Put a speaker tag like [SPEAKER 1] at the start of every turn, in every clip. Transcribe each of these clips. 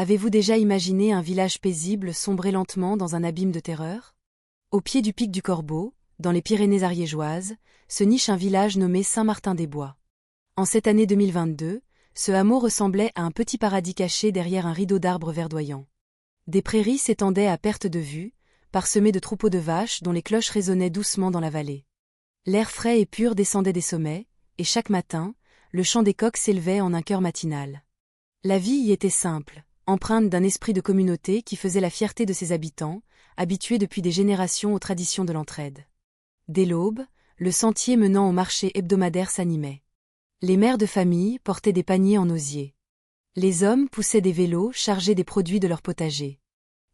[SPEAKER 1] Avez-vous déjà imaginé un village paisible sombrer lentement dans un abîme de terreur? Au pied du pic du Corbeau, dans les Pyrénées ariégeoises, se niche un village nommé Saint-Martin-des-Bois. En cette année 2022, ce hameau ressemblait à un petit paradis caché derrière un rideau d'arbres verdoyants. Des prairies s'étendaient à perte de vue, parsemées de troupeaux de vaches dont les cloches résonnaient doucement dans la vallée. L'air frais et pur descendait des sommets, et chaque matin, le chant des coqs s'élevait en un chœur matinal. La vie y était simple, empreinte d'un esprit de communauté qui faisait la fierté de ses habitants, habitués depuis des générations aux traditions de l'entraide. Dès l'aube, le sentier menant au marché hebdomadaire s'animait. Les mères de famille portaient des paniers en osier. Les hommes poussaient des vélos chargés des produits de leur potager.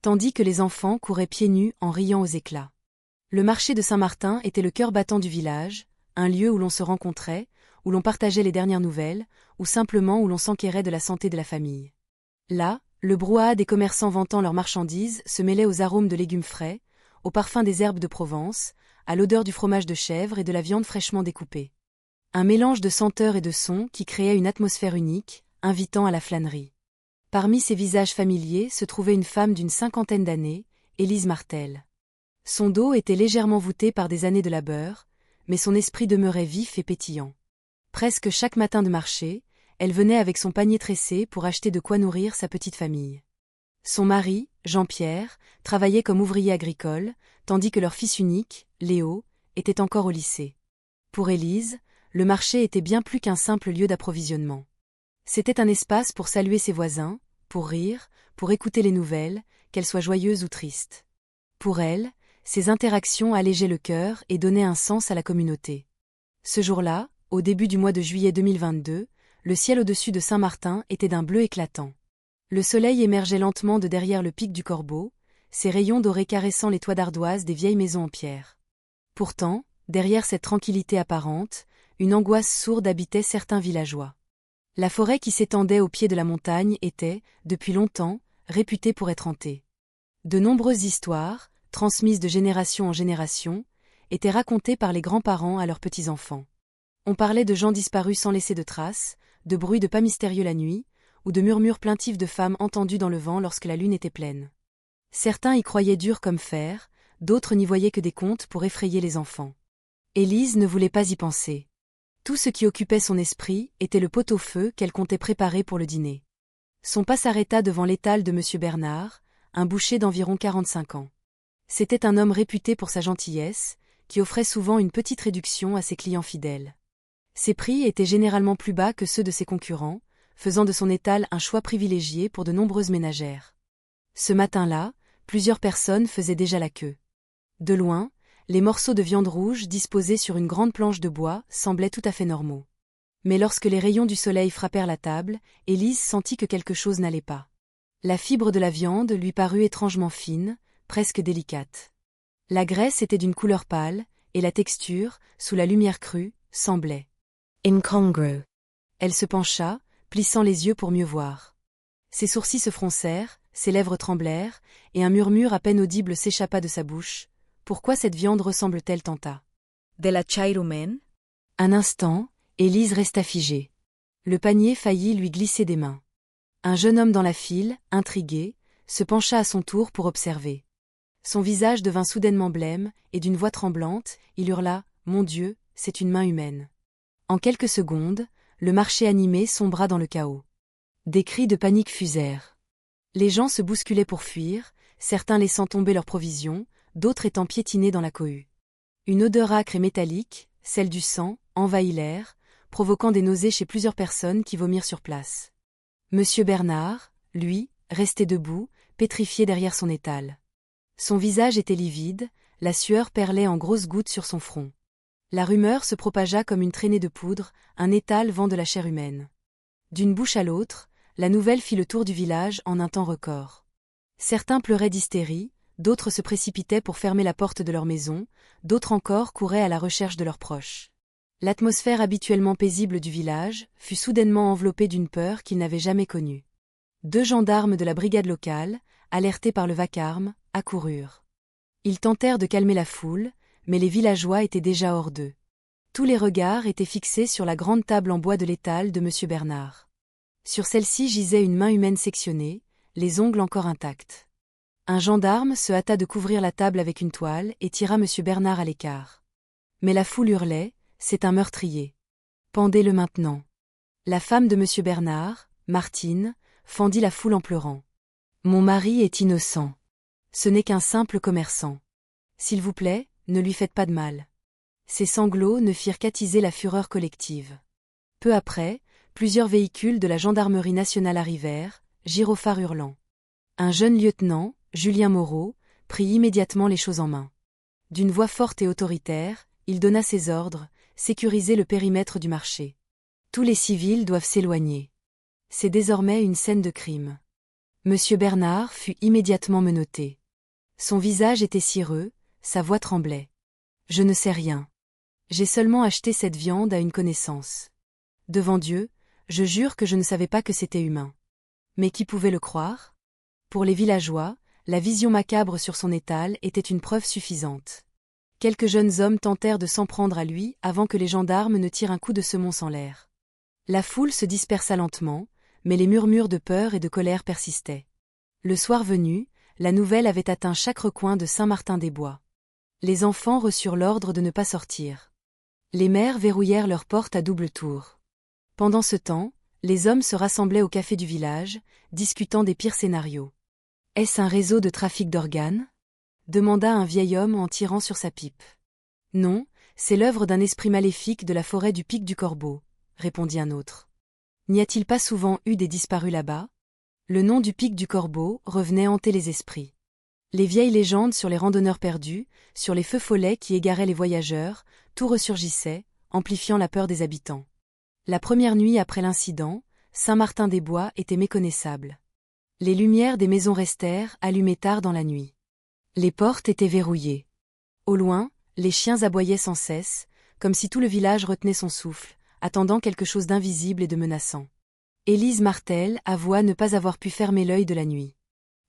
[SPEAKER 1] Tandis que les enfants couraient pieds nus en riant aux éclats. Le marché de Saint-Martin était le cœur battant du village, un lieu où l'on se rencontrait, où l'on partageait les dernières nouvelles, ou simplement où l'on s'enquérait de la santé de la famille. Là, le brouhaha des commerçants vantant leurs marchandises se mêlait aux arômes de légumes frais, au parfum des herbes de Provence, à l'odeur du fromage de chèvre et de la viande fraîchement découpée. Un mélange de senteurs et de sons qui créait une atmosphère unique, invitant à la flânerie. Parmi ces visages familiers se trouvait une femme d'une 50aine d'années, Élise Martel. Son dos était légèrement voûté par des années de labeur, mais son esprit demeurait vif et pétillant. Presque chaque matin de marché, elle venait avec son panier tressé pour acheter de quoi nourrir sa petite famille. Son mari, Jean-Pierre, travaillait comme ouvrier agricole, tandis que leur fils unique, Léo, était encore au lycée. Pour Élise, le marché était bien plus qu'un simple lieu d'approvisionnement. C'était un espace pour saluer ses voisins, pour rire, pour écouter les nouvelles, qu'elles soient joyeuses ou tristes. Pour elle, ces interactions allégeaient le cœur et donnaient un sens à la communauté. Ce jour-là, au début du mois de juillet 2022, le ciel au-dessus de Saint-Martin était d'un bleu éclatant. Le soleil émergeait lentement de derrière le pic du Corbeau, ses rayons dorés caressant les toits d'ardoise des vieilles maisons en pierre. Pourtant, derrière cette tranquillité apparente, une angoisse sourde habitait certains villageois. La forêt qui s'étendait au pied de la montagne était, depuis longtemps, réputée pour être hantée. De nombreuses histoires, transmises de génération en génération, étaient racontées par les grands-parents à leurs petits-enfants. On parlait de gens disparus sans laisser de traces, de bruits de pas mystérieux la nuit, ou de murmures plaintifs de femmes entendues dans le vent lorsque la lune était pleine. Certains y croyaient dur comme fer, d'autres n'y voyaient que des contes pour effrayer les enfants. Élise ne voulait pas y penser. Tout ce qui occupait son esprit était le pot-au-feu qu'elle comptait préparer pour le dîner. Son pas s'arrêta devant l'étal de M. Bernard, un boucher d'environ 45 ans. C'était un homme réputé pour sa gentillesse, qui offrait souvent une petite réduction à ses clients fidèles. Ses prix étaient généralement plus bas que ceux de ses concurrents, faisant de son étal un choix privilégié pour de nombreuses ménagères. Ce matin-là, plusieurs personnes faisaient déjà la queue. De loin, les morceaux de viande rouge disposés sur une grande planche de bois semblaient tout à fait normaux. Mais lorsque les rayons du soleil frappèrent la table, Élise sentit que quelque chose n'allait pas. La fibre de la viande lui parut étrangement fine, presque délicate. La graisse était d'une couleur pâle, et la texture, sous la lumière crue, semblait incongrue. Elle se pencha, plissant les yeux pour mieux voir. Ses sourcils se froncèrent, ses lèvres tremblèrent, et un murmure à peine audible s'échappa de sa bouche. Pourquoi cette viande ressemble-t-elle tant à de la chair humaine? Un instant, Élise resta figée. Le panier faillit lui glisser des mains. Un jeune homme dans la file, intrigué, se pencha à son tour pour observer. Son visage devint soudainement blême, et d'une voix tremblante, il hurla « Mon Dieu, c'est une main humaine !» En quelques secondes, le marché animé sombra dans le chaos. Des cris de panique fusèrent. Les gens se bousculaient pour fuir, certains laissant tomber leurs provisions, d'autres étant piétinés dans la cohue. Une odeur âcre et métallique, celle du sang, envahit l'air, provoquant des nausées chez plusieurs personnes qui vomirent sur place. Monsieur Bernard, lui, restait debout, pétrifié derrière son étal. Son visage était livide, la sueur perlait en grosses gouttes sur son front. La rumeur se propagea comme une traînée de poudre, un étal vend de la chair humaine. D'une bouche à l'autre, la nouvelle fit le tour du village en un temps record. Certains pleuraient d'hystérie, d'autres se précipitaient pour fermer la porte de leur maison, d'autres encore couraient à la recherche de leurs proches. L'atmosphère habituellement paisible du village fut soudainement enveloppée d'une peur qu'ils n'avaient jamais connue. 2 gendarmes de la brigade locale, alertés par le vacarme, accoururent. Ils tentèrent de calmer la foule, mais les villageois étaient déjà hors d'eux. Tous les regards étaient fixés sur la grande table en bois de l'étal de M. Bernard. Sur celle-ci gisait une main humaine sectionnée, les ongles encore intacts. Un gendarme se hâta de couvrir la table avec une toile et tira M. Bernard à l'écart. Mais la foule hurlait, c'est un meurtrier. Pendez-le maintenant. La femme de M. Bernard, Martine, fendit la foule en pleurant. Mon mari est innocent. Ce n'est qu'un simple commerçant. S'il vous plaît, ne lui faites pas de mal. Ces sanglots ne firent qu'attiser la fureur collective. Peu après, plusieurs véhicules de la gendarmerie nationale arrivèrent, gyrophares hurlant. Un jeune lieutenant, Julien Moreau, prit immédiatement les choses en main. D'une voix forte et autoritaire, il donna ses ordres, sécuriser le périmètre du marché. Tous les civils doivent s'éloigner. C'est désormais une scène de crime. Monsieur Bernard fut immédiatement menotté. Son visage était cireux, sa voix tremblait. Je ne sais rien. J'ai seulement acheté cette viande à une connaissance. Devant Dieu, je jure que je ne savais pas que c'était humain. Mais qui pouvait le croire? Pour les villageois, la vision macabre sur son étal était une preuve suffisante. Quelques jeunes hommes tentèrent de s'en prendre à lui avant que les gendarmes ne tirent un coup de semonce en l'air. La foule se dispersa lentement, mais les murmures de peur et de colère persistaient. Le soir venu, la nouvelle avait atteint chaque recoin de Saint-Martin-des-Bois. Les enfants reçurent l'ordre de ne pas sortir. Les mères verrouillèrent leurs portes à double tour. Pendant ce temps, les hommes se rassemblaient au café du village, discutant des pires scénarios. Est-ce un réseau de trafic d'organes? Demanda un vieil homme en tirant sur sa pipe. Non, c'est l'œuvre d'un esprit maléfique de la forêt du Pic du Corbeau, répondit un autre. N'y a-t-il pas souvent eu des disparus là-bas? Le nom du Pic du Corbeau revenait hanter les esprits. Les vieilles légendes sur les randonneurs perdus, sur les feux follets qui égaraient les voyageurs, tout ressurgissait, amplifiant la peur des habitants. La première nuit après l'incident, Saint-Martin-des-Bois était méconnaissable. Les lumières des maisons restèrent allumées tard dans la nuit. Les portes étaient verrouillées. Au loin, les chiens aboyaient sans cesse, comme si tout le village retenait son souffle, attendant quelque chose d'invisible et de menaçant. Élise Martel avoua ne pas avoir pu fermer l'œil de la nuit.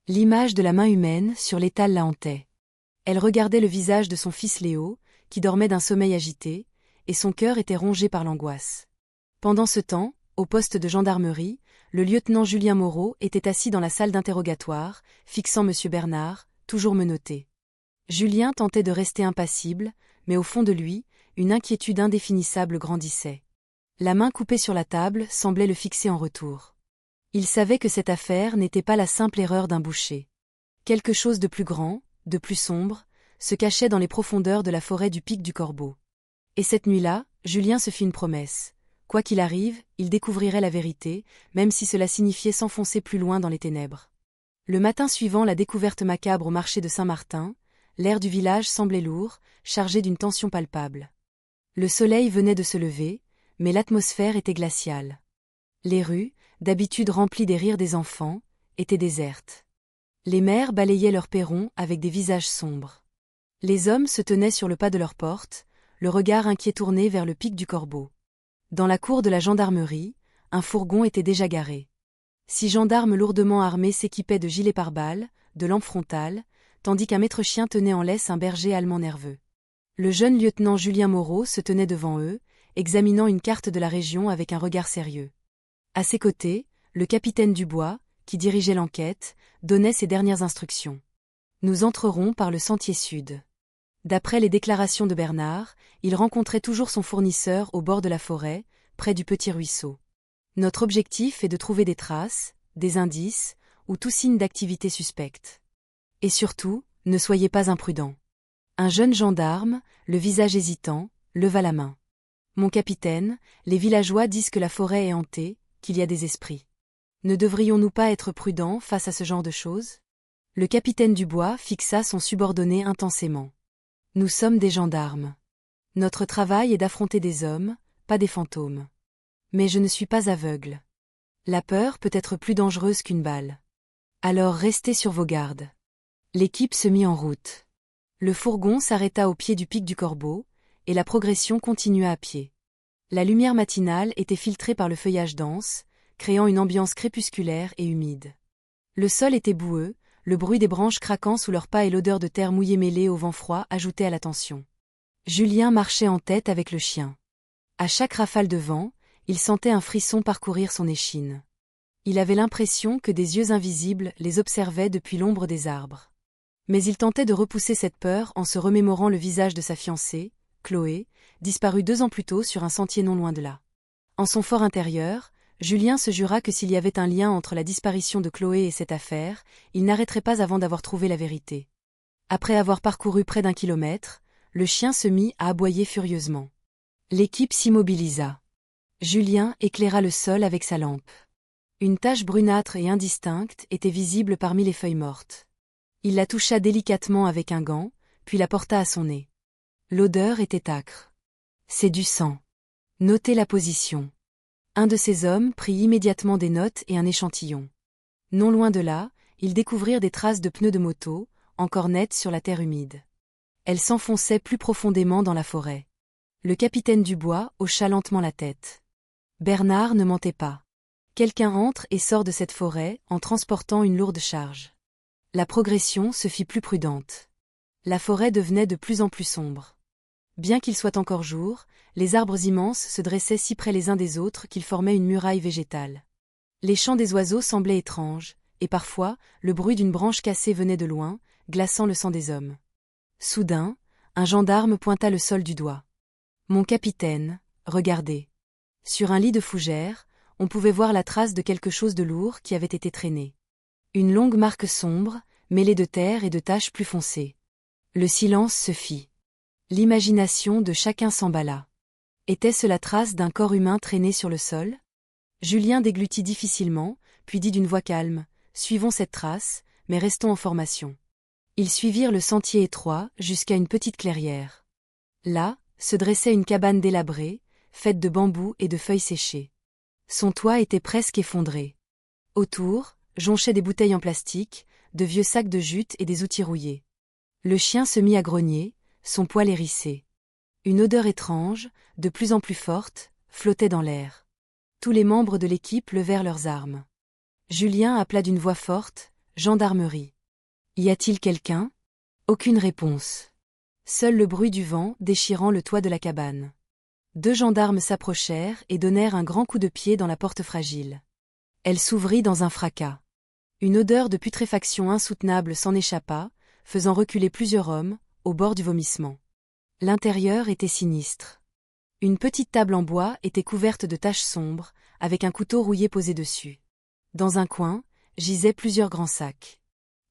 [SPEAKER 1] L'image de la main humaine sur l'étal la hantait. Elle regardait le visage de son fils Léo, qui dormait d'un sommeil agité, et son cœur était rongé par l'angoisse. Pendant ce temps, au poste de gendarmerie, le lieutenant Julien Moreau était assis dans la salle d'interrogatoire, fixant M. Bernard, toujours menotté. Julien tentait de rester impassible, mais au fond de lui, une inquiétude indéfinissable grandissait. La main coupée sur la table semblait le fixer en retour. Il savait que cette affaire n'était pas la simple erreur d'un boucher. Quelque chose de plus grand, de plus sombre, se cachait dans les profondeurs de la forêt du Pic du Corbeau. Et cette nuit-là, Julien se fit une promesse. Quoi qu'il arrive, il découvrirait la vérité, même si cela signifiait s'enfoncer plus loin dans les ténèbres. Le matin suivant la découverte macabre au marché de Saint-Martin, l'air du village semblait lourd, chargé d'une tension palpable. Le soleil venait de se lever, mais l'atmosphère était glaciale. Les rues, d'habitude remplies des rires des enfants, étaient désertes. Les mères balayaient leurs perrons avec des visages sombres. Les hommes se tenaient sur le pas de leur porte, le regard inquiet tourné vers le Pic du Corbeau. Dans la cour de la gendarmerie, un fourgon était déjà garé. 6 gendarmes lourdement armés s'équipaient de gilets pare-balles, de lampes frontales, tandis qu'un maître-chien tenait en laisse un berger allemand nerveux. Le jeune lieutenant Julien Moreau se tenait devant eux, examinant une carte de la région avec un regard sérieux. À ses côtés, le capitaine Dubois, qui dirigeait l'enquête, donnait ses dernières instructions. Nous entrerons par le sentier sud. D'après les déclarations de Bernard, il rencontrait toujours son fournisseur au bord de la forêt, près du petit ruisseau. Notre objectif est de trouver des traces, des indices, ou tout signe d'activité suspecte. Et surtout, ne soyez pas imprudents. Un jeune gendarme, le visage hésitant, leva la main. Mon capitaine, les villageois disent que la forêt est hantée, qu'il y a des esprits. Ne devrions-nous pas être prudents face à ce genre de choses? Le capitaine Dubois fixa son subordonné intensément. Nous sommes des gendarmes. Notre travail est d'affronter des hommes, pas des fantômes. Mais je ne suis pas aveugle. La peur peut être plus dangereuse qu'une balle. Alors restez sur vos gardes. L'équipe se mit en route. Le fourgon s'arrêta au pied du Pic du Corbeau, et la progression continua à pied. La lumière matinale était filtrée par le feuillage dense, créant une ambiance crépusculaire et humide. Le sol était boueux, le bruit des branches craquant sous leurs pas et l'odeur de terre mouillée mêlée au vent froid ajoutaient à la tension. Julien marchait en tête avec le chien. À chaque rafale de vent, il sentait un frisson parcourir son échine. Il avait l'impression que des yeux invisibles les observaient depuis l'ombre des arbres. Mais il tentait de repousser cette peur en se remémorant le visage de sa fiancée, Chloé, disparue 2 ans plus tôt sur un sentier non loin de là. En son fort intérieur, Julien se jura que s'il y avait un lien entre la disparition de Chloé et cette affaire, il n'arrêterait pas avant d'avoir trouvé la vérité. Après avoir parcouru près d'1 kilomètre, le chien se mit à aboyer furieusement. L'équipe s'immobilisa. Julien éclaira le sol avec sa lampe. Une tache brunâtre et indistincte était visible parmi les feuilles mortes. Il la toucha délicatement avec un gant, puis la porta à son nez. L'odeur était âcre. C'est du sang. Notez la position. Un de ces hommes prit immédiatement des notes et un échantillon. Non loin de là, ils découvrirent des traces de pneus de moto, encore nettes sur la terre humide. Elles s'enfonçaient plus profondément dans la forêt. Le capitaine Dubois hocha lentement la tête. Bernard ne mentait pas. Quelqu'un entre et sort de cette forêt en transportant une lourde charge. La progression se fit plus prudente. La forêt devenait de plus en plus sombre. Bien qu'il soit encore jour, les arbres immenses se dressaient si près les uns des autres qu'ils formaient une muraille végétale. Les chants des oiseaux semblaient étranges, et parfois, le bruit d'une branche cassée venait de loin, glaçant le sang des hommes. Soudain, un gendarme pointa le sol du doigt. « Mon capitaine, regardez. » Sur un lit de fougères, on pouvait voir la trace de quelque chose de lourd qui avait été traîné. Une longue marque sombre, mêlée de terre et de taches plus foncées. Le silence se fit. L'imagination de chacun s'emballa. Était-ce la trace d'un corps humain traîné sur le sol? Julien déglutit difficilement, puis dit d'une voix calme, « Suivons cette trace, mais restons en formation. » Ils suivirent le sentier étroit jusqu'à une petite clairière. Là, se dressait une cabane délabrée, faite de bambous et de feuilles séchées. Son toit était presque effondré. Autour, jonchaient des bouteilles en plastique, de vieux sacs de jute et des outils rouillés. Le chien se mit à grogner, son poil hérissé. Une odeur étrange, de plus en plus forte, flottait dans l'air. Tous les membres de l'équipe levèrent leurs armes. Julien appela d'une voix forte, « Gendarmerie. » Y a-t-il quelqu'un? Aucune réponse. Seul le bruit du vent déchirant le toit de la cabane. 2 gendarmes s'approchèrent et donnèrent un grand coup de pied dans la porte fragile. Elle s'ouvrit dans un fracas. Une odeur de putréfaction insoutenable s'en échappa, faisant reculer plusieurs hommes, au bord du vomissement. L'intérieur était sinistre. Une petite table en bois était couverte de taches sombres, avec un couteau rouillé posé dessus. Dans un coin, gisaient plusieurs grands sacs.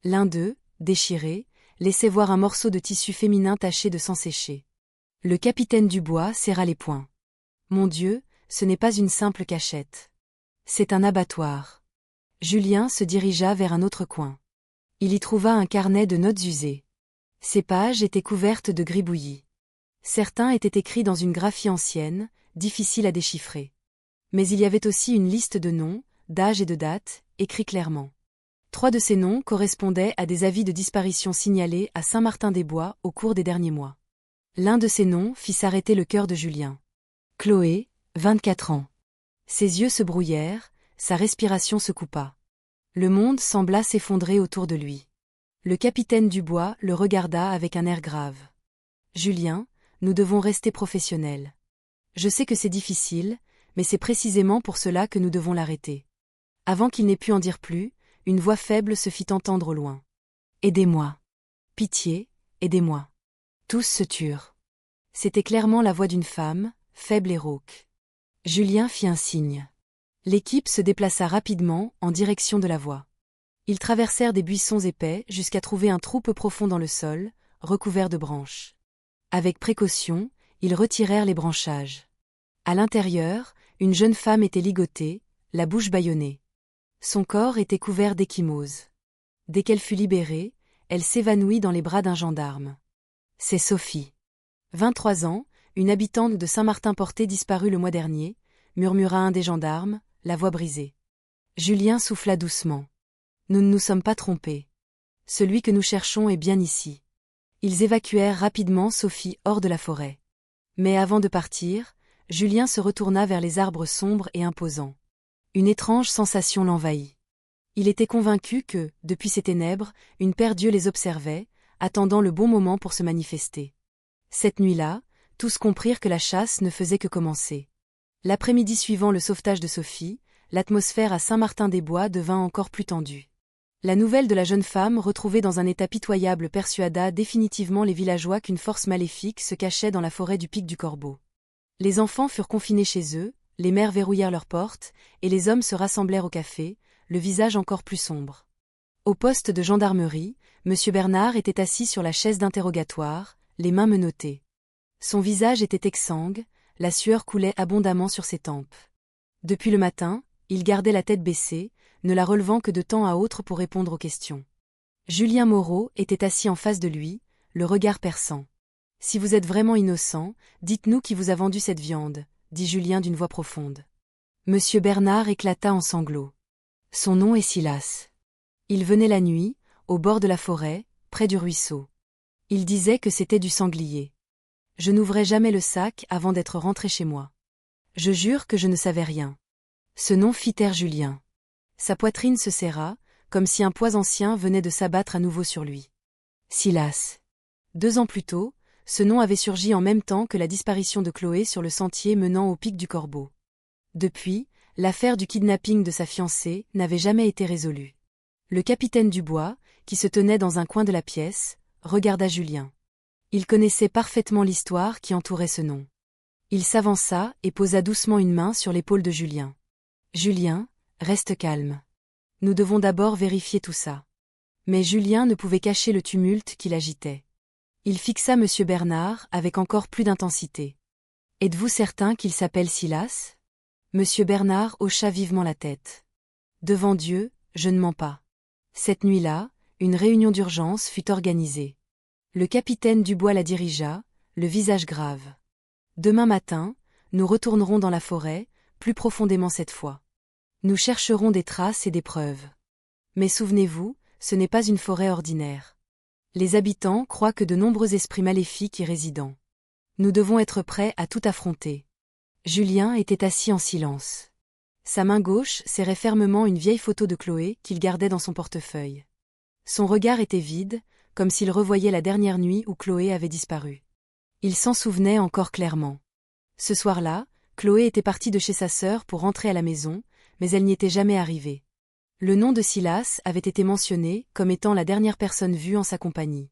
[SPEAKER 1] L'un d'eux, déchiré, laissait voir un morceau de tissu féminin taché de sang séché. Le capitaine Dubois serra les poings. « Mon Dieu, ce n'est pas une simple cachette. C'est un abattoir. » Julien se dirigea vers un autre coin. Il y trouva un carnet de notes usées. Ces pages étaient couvertes de gribouillis. Certains étaient écrits dans une graphie ancienne, difficile à déchiffrer. Mais il y avait aussi une liste de noms, d'âges et de dates, écrits clairement. 3 de ces noms correspondaient à des avis de disparition signalés à Saint-Martin-des-Bois au cours des derniers mois. L'un de ces noms fit s'arrêter le cœur de Julien. Chloé, 24 ans. Ses yeux se brouillèrent, sa respiration se coupa. Le monde sembla s'effondrer autour de lui. Le capitaine Dubois le regarda avec un air grave. « Julien, nous devons rester professionnels. Je sais que c'est difficile, mais c'est précisément pour cela que nous devons l'arrêter. » Avant qu'il n'ait pu en dire plus, une voix faible se fit entendre au loin. « Aidez-moi. Pitié, aidez-moi. » Tous se turent. C'était clairement la voix d'une femme, faible et rauque. Julien fit un signe. L'équipe se déplaça rapidement en direction de la voix. Ils traversèrent des buissons épais jusqu'à trouver un trou peu profond dans le sol, recouvert de branches. Avec précaution, ils retirèrent les branchages. À l'intérieur, une jeune femme était ligotée, la bouche bâillonnée. Son corps était couvert d'ecchymoses. Dès qu'elle fut libérée, elle s'évanouit dans les bras d'un gendarme. C'est Sophie. 23 ans, une habitante de Saint-Martin-Porté disparue le mois dernier, murmura un des gendarmes, la voix brisée. Julien souffla doucement. Nous ne nous sommes pas trompés. Celui que nous cherchons est bien ici. Ils évacuèrent rapidement Sophie hors de la forêt. Mais avant de partir, Julien se retourna vers les arbres sombres et imposants. Une étrange sensation l'envahit. Il était convaincu que, depuis ces ténèbres, une paire d'yeux les observait, attendant le bon moment pour se manifester. Cette nuit-là, tous comprirent que la chasse ne faisait que commencer. L'après-midi suivant le sauvetage de Sophie, l'atmosphère à Saint-Martin-des-Bois devint encore plus tendue. La nouvelle de la jeune femme retrouvée dans un état pitoyable persuada définitivement les villageois qu'une force maléfique se cachait dans la forêt du Pic du Corbeau. Les enfants furent confinés chez eux, les mères verrouillèrent leurs portes, et les hommes se rassemblèrent au café, le visage encore plus sombre. Au poste de gendarmerie, M. Bernard était assis sur la chaise d'interrogatoire, les mains menottées. Son visage était exsangue, la sueur coulait abondamment sur ses tempes. Depuis le matin, il gardait la tête baissée, ne la relevant que de temps à autre pour répondre aux questions. Julien Moreau était assis en face de lui, le regard perçant. « Si vous êtes vraiment innocent, dites-nous qui vous a vendu cette viande, » dit Julien d'une voix profonde. Monsieur Bernard éclata en sanglots. Son nom est Silas. Il venait la nuit, au bord de la forêt, près du ruisseau. Il disait que c'était du sanglier. Je n'ouvrais jamais le sac avant d'être rentré chez moi. Je jure que je ne savais rien. Ce nom fit taire Julien. Sa poitrine se serra, comme si un poids ancien venait de s'abattre à nouveau sur lui. Silas. 2 ans plus tôt, ce nom avait surgi en même temps que la disparition de Chloé sur le sentier menant au Pic du Corbeau. Depuis, l'affaire du kidnapping de sa fiancée n'avait jamais été résolue. Le capitaine Dubois, qui se tenait dans un coin de la pièce, regarda Julien. Il connaissait parfaitement l'histoire qui entourait ce nom. Il s'avança et posa doucement une main sur l'épaule de Julien. « Julien, reste calme. Nous devons d'abord vérifier tout ça. » Mais Julien ne pouvait cacher le tumulte qui l'agitait. Il fixa M. Bernard avec encore plus d'intensité. « Êtes-vous certain qu'il s'appelle Silas ?» M. Bernard hocha vivement la tête. « Devant Dieu, je ne mens pas. » Cette nuit-là, une réunion d'urgence fut organisée. Le capitaine Dubois la dirigea, le visage grave. « Demain matin, nous retournerons dans la forêt, plus profondément cette fois. Nous chercherons des traces et des preuves. Mais souvenez-vous, ce n'est pas une forêt ordinaire. Les habitants croient que de nombreux esprits maléfiques y résident. Nous devons être prêts à tout affronter. » Julien était assis en silence. Sa main gauche serrait fermement une vieille photo de Chloé qu'il gardait dans son portefeuille. Son regard était vide, comme s'il revoyait la dernière nuit où Chloé avait disparu. Il s'en souvenait encore clairement. Ce soir-là, Chloé était partie de chez sa sœur pour rentrer à la maison, mais elle n'y était jamais arrivée. Le nom de Silas avait été mentionné comme étant la dernière personne vue en sa compagnie.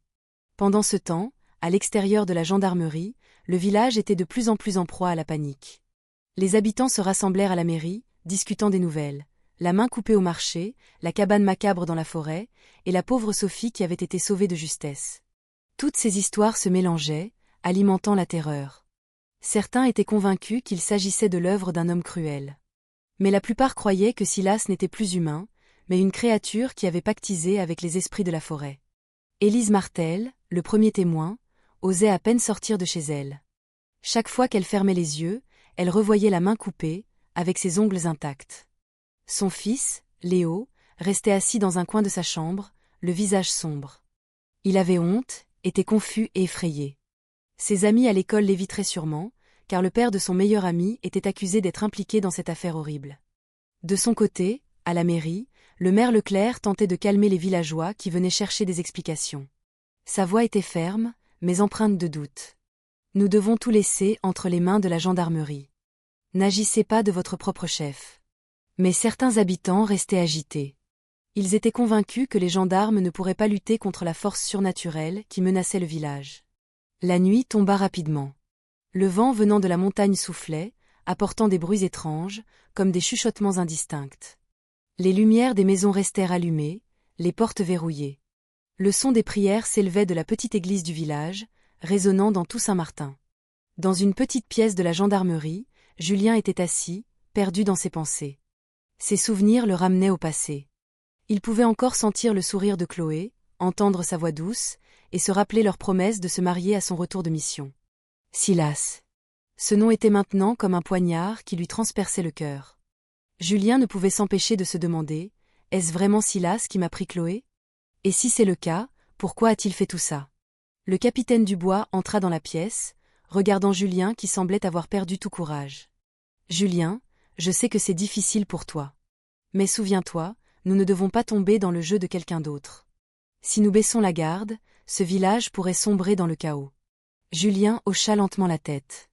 [SPEAKER 1] Pendant ce temps, à l'extérieur de la gendarmerie, le village était de plus en plus en proie à la panique. Les habitants se rassemblèrent à la mairie, discutant des nouvelles, la main coupée au marché, la cabane macabre dans la forêt, et la pauvre Sophie qui avait été sauvée de justesse. Toutes ces histoires se mélangeaient, alimentant la terreur. Certains étaient convaincus qu'il s'agissait de l'œuvre d'un homme cruel. Mais la plupart croyaient que Silas n'était plus humain, mais une créature qui avait pactisé avec les esprits de la forêt. Élise Martel, le premier témoin, osait à peine sortir de chez elle. Chaque fois qu'elle fermait les yeux, elle revoyait la main coupée, avec ses ongles intacts. Son fils, Léo, restait assis dans un coin de sa chambre, le visage sombre. Il avait honte, était confus et effrayé. Ses amis à l'école l'éviteraient sûrement, car le père de son meilleur ami était accusé d'être impliqué dans cette affaire horrible. De son côté, à la mairie, le maire Leclerc tentait de calmer les villageois qui venaient chercher des explications. Sa voix était ferme, mais empreinte de doute. « Nous devons tout laisser entre les mains de la gendarmerie. N'agissez pas de votre propre chef. » Mais certains habitants restaient agités. Ils étaient convaincus que les gendarmes ne pourraient pas lutter contre la force surnaturelle qui menaçait le village. La nuit tomba rapidement. Le vent venant de la montagne soufflait, apportant des bruits étranges, comme des chuchotements indistincts. Les lumières des maisons restèrent allumées, les portes verrouillées. Le son des prières s'élevait de la petite église du village, résonnant dans tout Saint-Martin. Dans une petite pièce de la gendarmerie, Julien était assis, perdu dans ses pensées. Ses souvenirs le ramenaient au passé. Il pouvait encore sentir le sourire de Chloé, entendre sa voix douce, et se rappeler leur promesse de se marier à son retour de mission. Silas. Ce nom était maintenant comme un poignard qui lui transperçait le cœur. Julien ne pouvait s'empêcher de se demander, est-ce vraiment Silas qui m'a pris Chloé? Et si c'est le cas, pourquoi a-t-il fait tout ça? Le capitaine Dubois entra dans la pièce, regardant Julien qui semblait avoir perdu tout courage. Julien, je sais que c'est difficile pour toi. Mais souviens-toi, nous ne devons pas tomber dans le jeu de quelqu'un d'autre. Si nous baissons la garde, ce village pourrait sombrer dans le chaos. Julien hocha lentement la tête.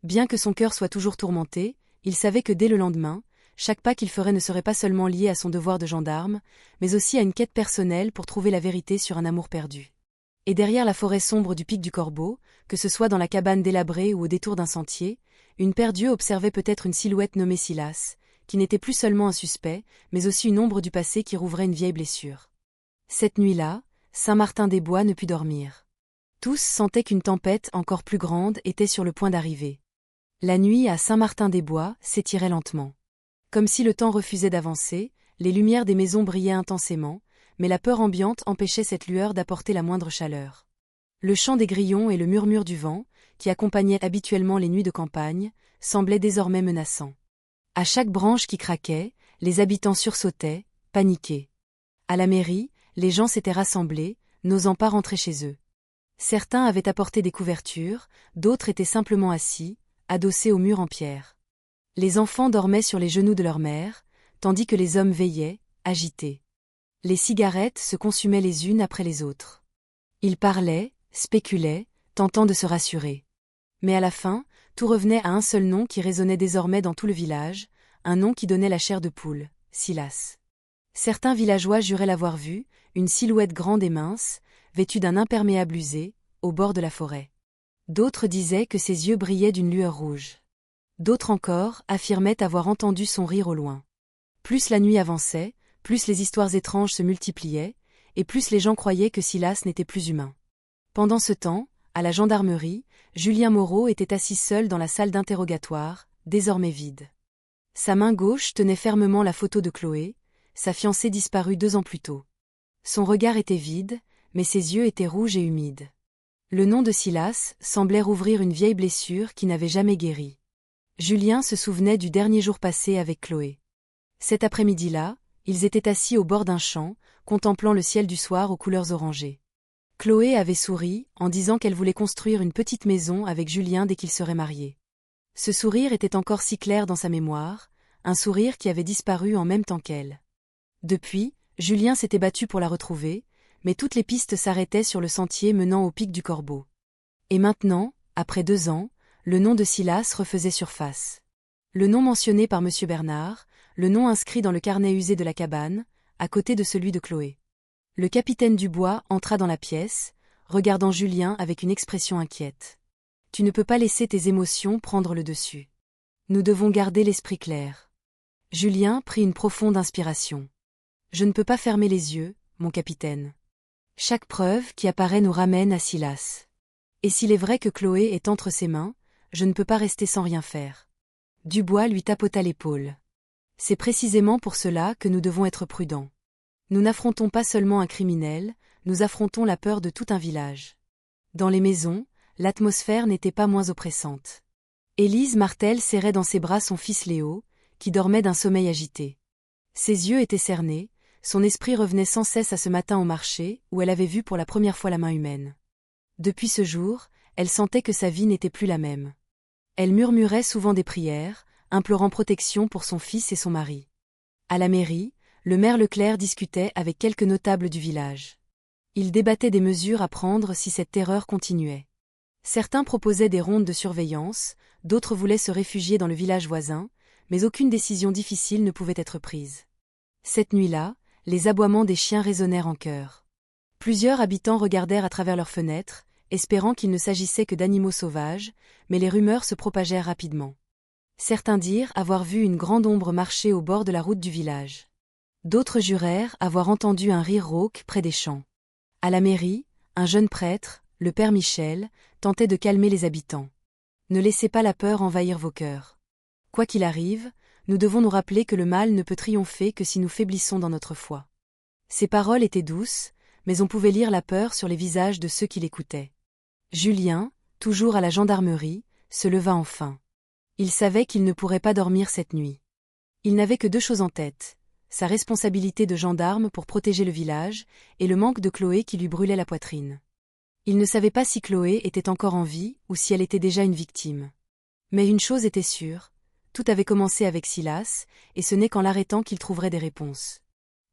[SPEAKER 1] Bien que son cœur soit toujours tourmenté, il savait que dès le lendemain, chaque pas qu'il ferait ne serait pas seulement lié à son devoir de gendarme, mais aussi à une quête personnelle pour trouver la vérité sur un amour perdu. Et derrière la forêt sombre du pic du Corbeau, que ce soit dans la cabane délabrée ou au détour d'un sentier, une paire d'yeux observait peut-être une silhouette nommée Silas, qui n'était plus seulement un suspect, mais aussi une ombre du passé qui rouvrait une vieille blessure. Cette nuit-là, Saint-Martin-des-Bois ne put dormir. Tous sentaient qu'une tempête encore plus grande était sur le point d'arriver. La nuit à Saint-Martin-des-Bois s'étirait lentement. Comme si le temps refusait d'avancer, les lumières des maisons brillaient intensément, mais la peur ambiante empêchait cette lueur d'apporter la moindre chaleur. Le chant des grillons et le murmure du vent, qui accompagnait habituellement les nuits de campagne, semblaient désormais menaçants. À chaque branche qui craquait, les habitants sursautaient, paniqués. À la mairie, les gens s'étaient rassemblés, n'osant pas rentrer chez eux. Certains avaient apporté des couvertures, d'autres étaient simplement assis, adossés au mur en pierre. Les enfants dormaient sur les genoux de leur mère, tandis que les hommes veillaient, agités. Les cigarettes se consumaient les unes après les autres. Ils parlaient, spéculaient, tentant de se rassurer. Mais à la fin, tout revenait à un seul nom qui résonnait désormais dans tout le village, un nom qui donnait la chair de poule, Silas. Certains villageois juraient l'avoir vu, une silhouette grande et mince, vêtue d'un imperméable usé, au bord de la forêt. D'autres disaient que ses yeux brillaient d'une lueur rouge. D'autres encore affirmaient avoir entendu son rire au loin. Plus la nuit avançait, plus les histoires étranges se multipliaient, et plus les gens croyaient que Silas n'était plus humain. Pendant ce temps, à la gendarmerie, Julien Moreau était assis seul dans la salle d'interrogatoire, désormais vide. Sa main gauche tenait fermement la photo de Chloé, sa fiancée disparue 2 ans plus tôt. Son regard était vide, mais ses yeux étaient rouges et humides. Le nom de Silas semblait rouvrir une vieille blessure qui n'avait jamais guéri. Julien se souvenait du dernier jour passé avec Chloé. Cet après-midi-là, ils étaient assis au bord d'un champ, contemplant le ciel du soir aux couleurs orangées. Chloé avait souri, en disant qu'elle voulait construire une petite maison avec Julien dès qu'ils seraient mariés. Ce sourire était encore si clair dans sa mémoire, un sourire qui avait disparu en même temps qu'elle. Depuis, Julien s'était battu pour la retrouver, mais toutes les pistes s'arrêtaient sur le sentier menant au pic du Corbeau. Et maintenant, après 2 ans, le nom de Silas refaisait surface. Le nom mentionné par M. Bernard, le nom inscrit dans le carnet usé de la cabane, à côté de celui de Chloé. Le capitaine Dubois entra dans la pièce, regardant Julien avec une expression inquiète. « Tu ne peux pas laisser tes émotions prendre le dessus. Nous devons garder l'esprit clair. » Julien prit une profonde inspiration. « Je ne peux pas fermer les yeux, mon capitaine. Chaque preuve qui apparaît nous ramène à Silas. Et s'il est vrai que Chloé est entre ses mains, je ne peux pas rester sans rien faire. » Dubois lui tapota l'épaule. « C'est précisément pour cela que nous devons être prudents. Nous n'affrontons pas seulement un criminel, nous affrontons la peur de tout un village. » Dans les maisons, l'atmosphère n'était pas moins oppressante. Élise Martel serrait dans ses bras son fils Léo, qui dormait d'un sommeil agité. Ses yeux étaient cernés, son esprit revenait sans cesse à ce matin au marché, où elle avait vu pour la première fois la main humaine. Depuis ce jour, elle sentait que sa vie n'était plus la même. Elle murmurait souvent des prières, implorant protection pour son fils et son mari. À la mairie, le maire Leclerc discutait avec quelques notables du village. Il débattait des mesures à prendre si cette terreur continuait. Certains proposaient des rondes de surveillance, d'autres voulaient se réfugier dans le village voisin, mais aucune décision difficile ne pouvait être prise. Cette nuit-là, les aboiements des chiens résonnèrent en chœur. Plusieurs habitants regardèrent à travers leurs fenêtres, espérant qu'il ne s'agissait que d'animaux sauvages, mais les rumeurs se propagèrent rapidement. Certains dirent avoir vu une grande ombre marcher au bord de la route du village. D'autres jurèrent avoir entendu un rire rauque près des champs. À la mairie, un jeune prêtre, le père Michel, tentait de calmer les habitants. « Ne laissez pas la peur envahir vos cœurs. Quoi qu'il arrive, nous devons nous rappeler que le mal ne peut triompher que si nous faiblissons dans notre foi. » Ces paroles étaient douces, mais on pouvait lire la peur sur les visages de ceux qui l'écoutaient. Julien, toujours à la gendarmerie, se leva enfin. Il savait qu'il ne pourrait pas dormir cette nuit. Il n'avait que 2 choses en tête, sa responsabilité de gendarme pour protéger le village, et le manque de Chloé qui lui brûlait la poitrine. Il ne savait pas si Chloé était encore en vie ou si elle était déjà une victime. Mais une chose était sûre, tout avait commencé avec Silas, et ce n'est qu'en l'arrêtant qu'il trouverait des réponses.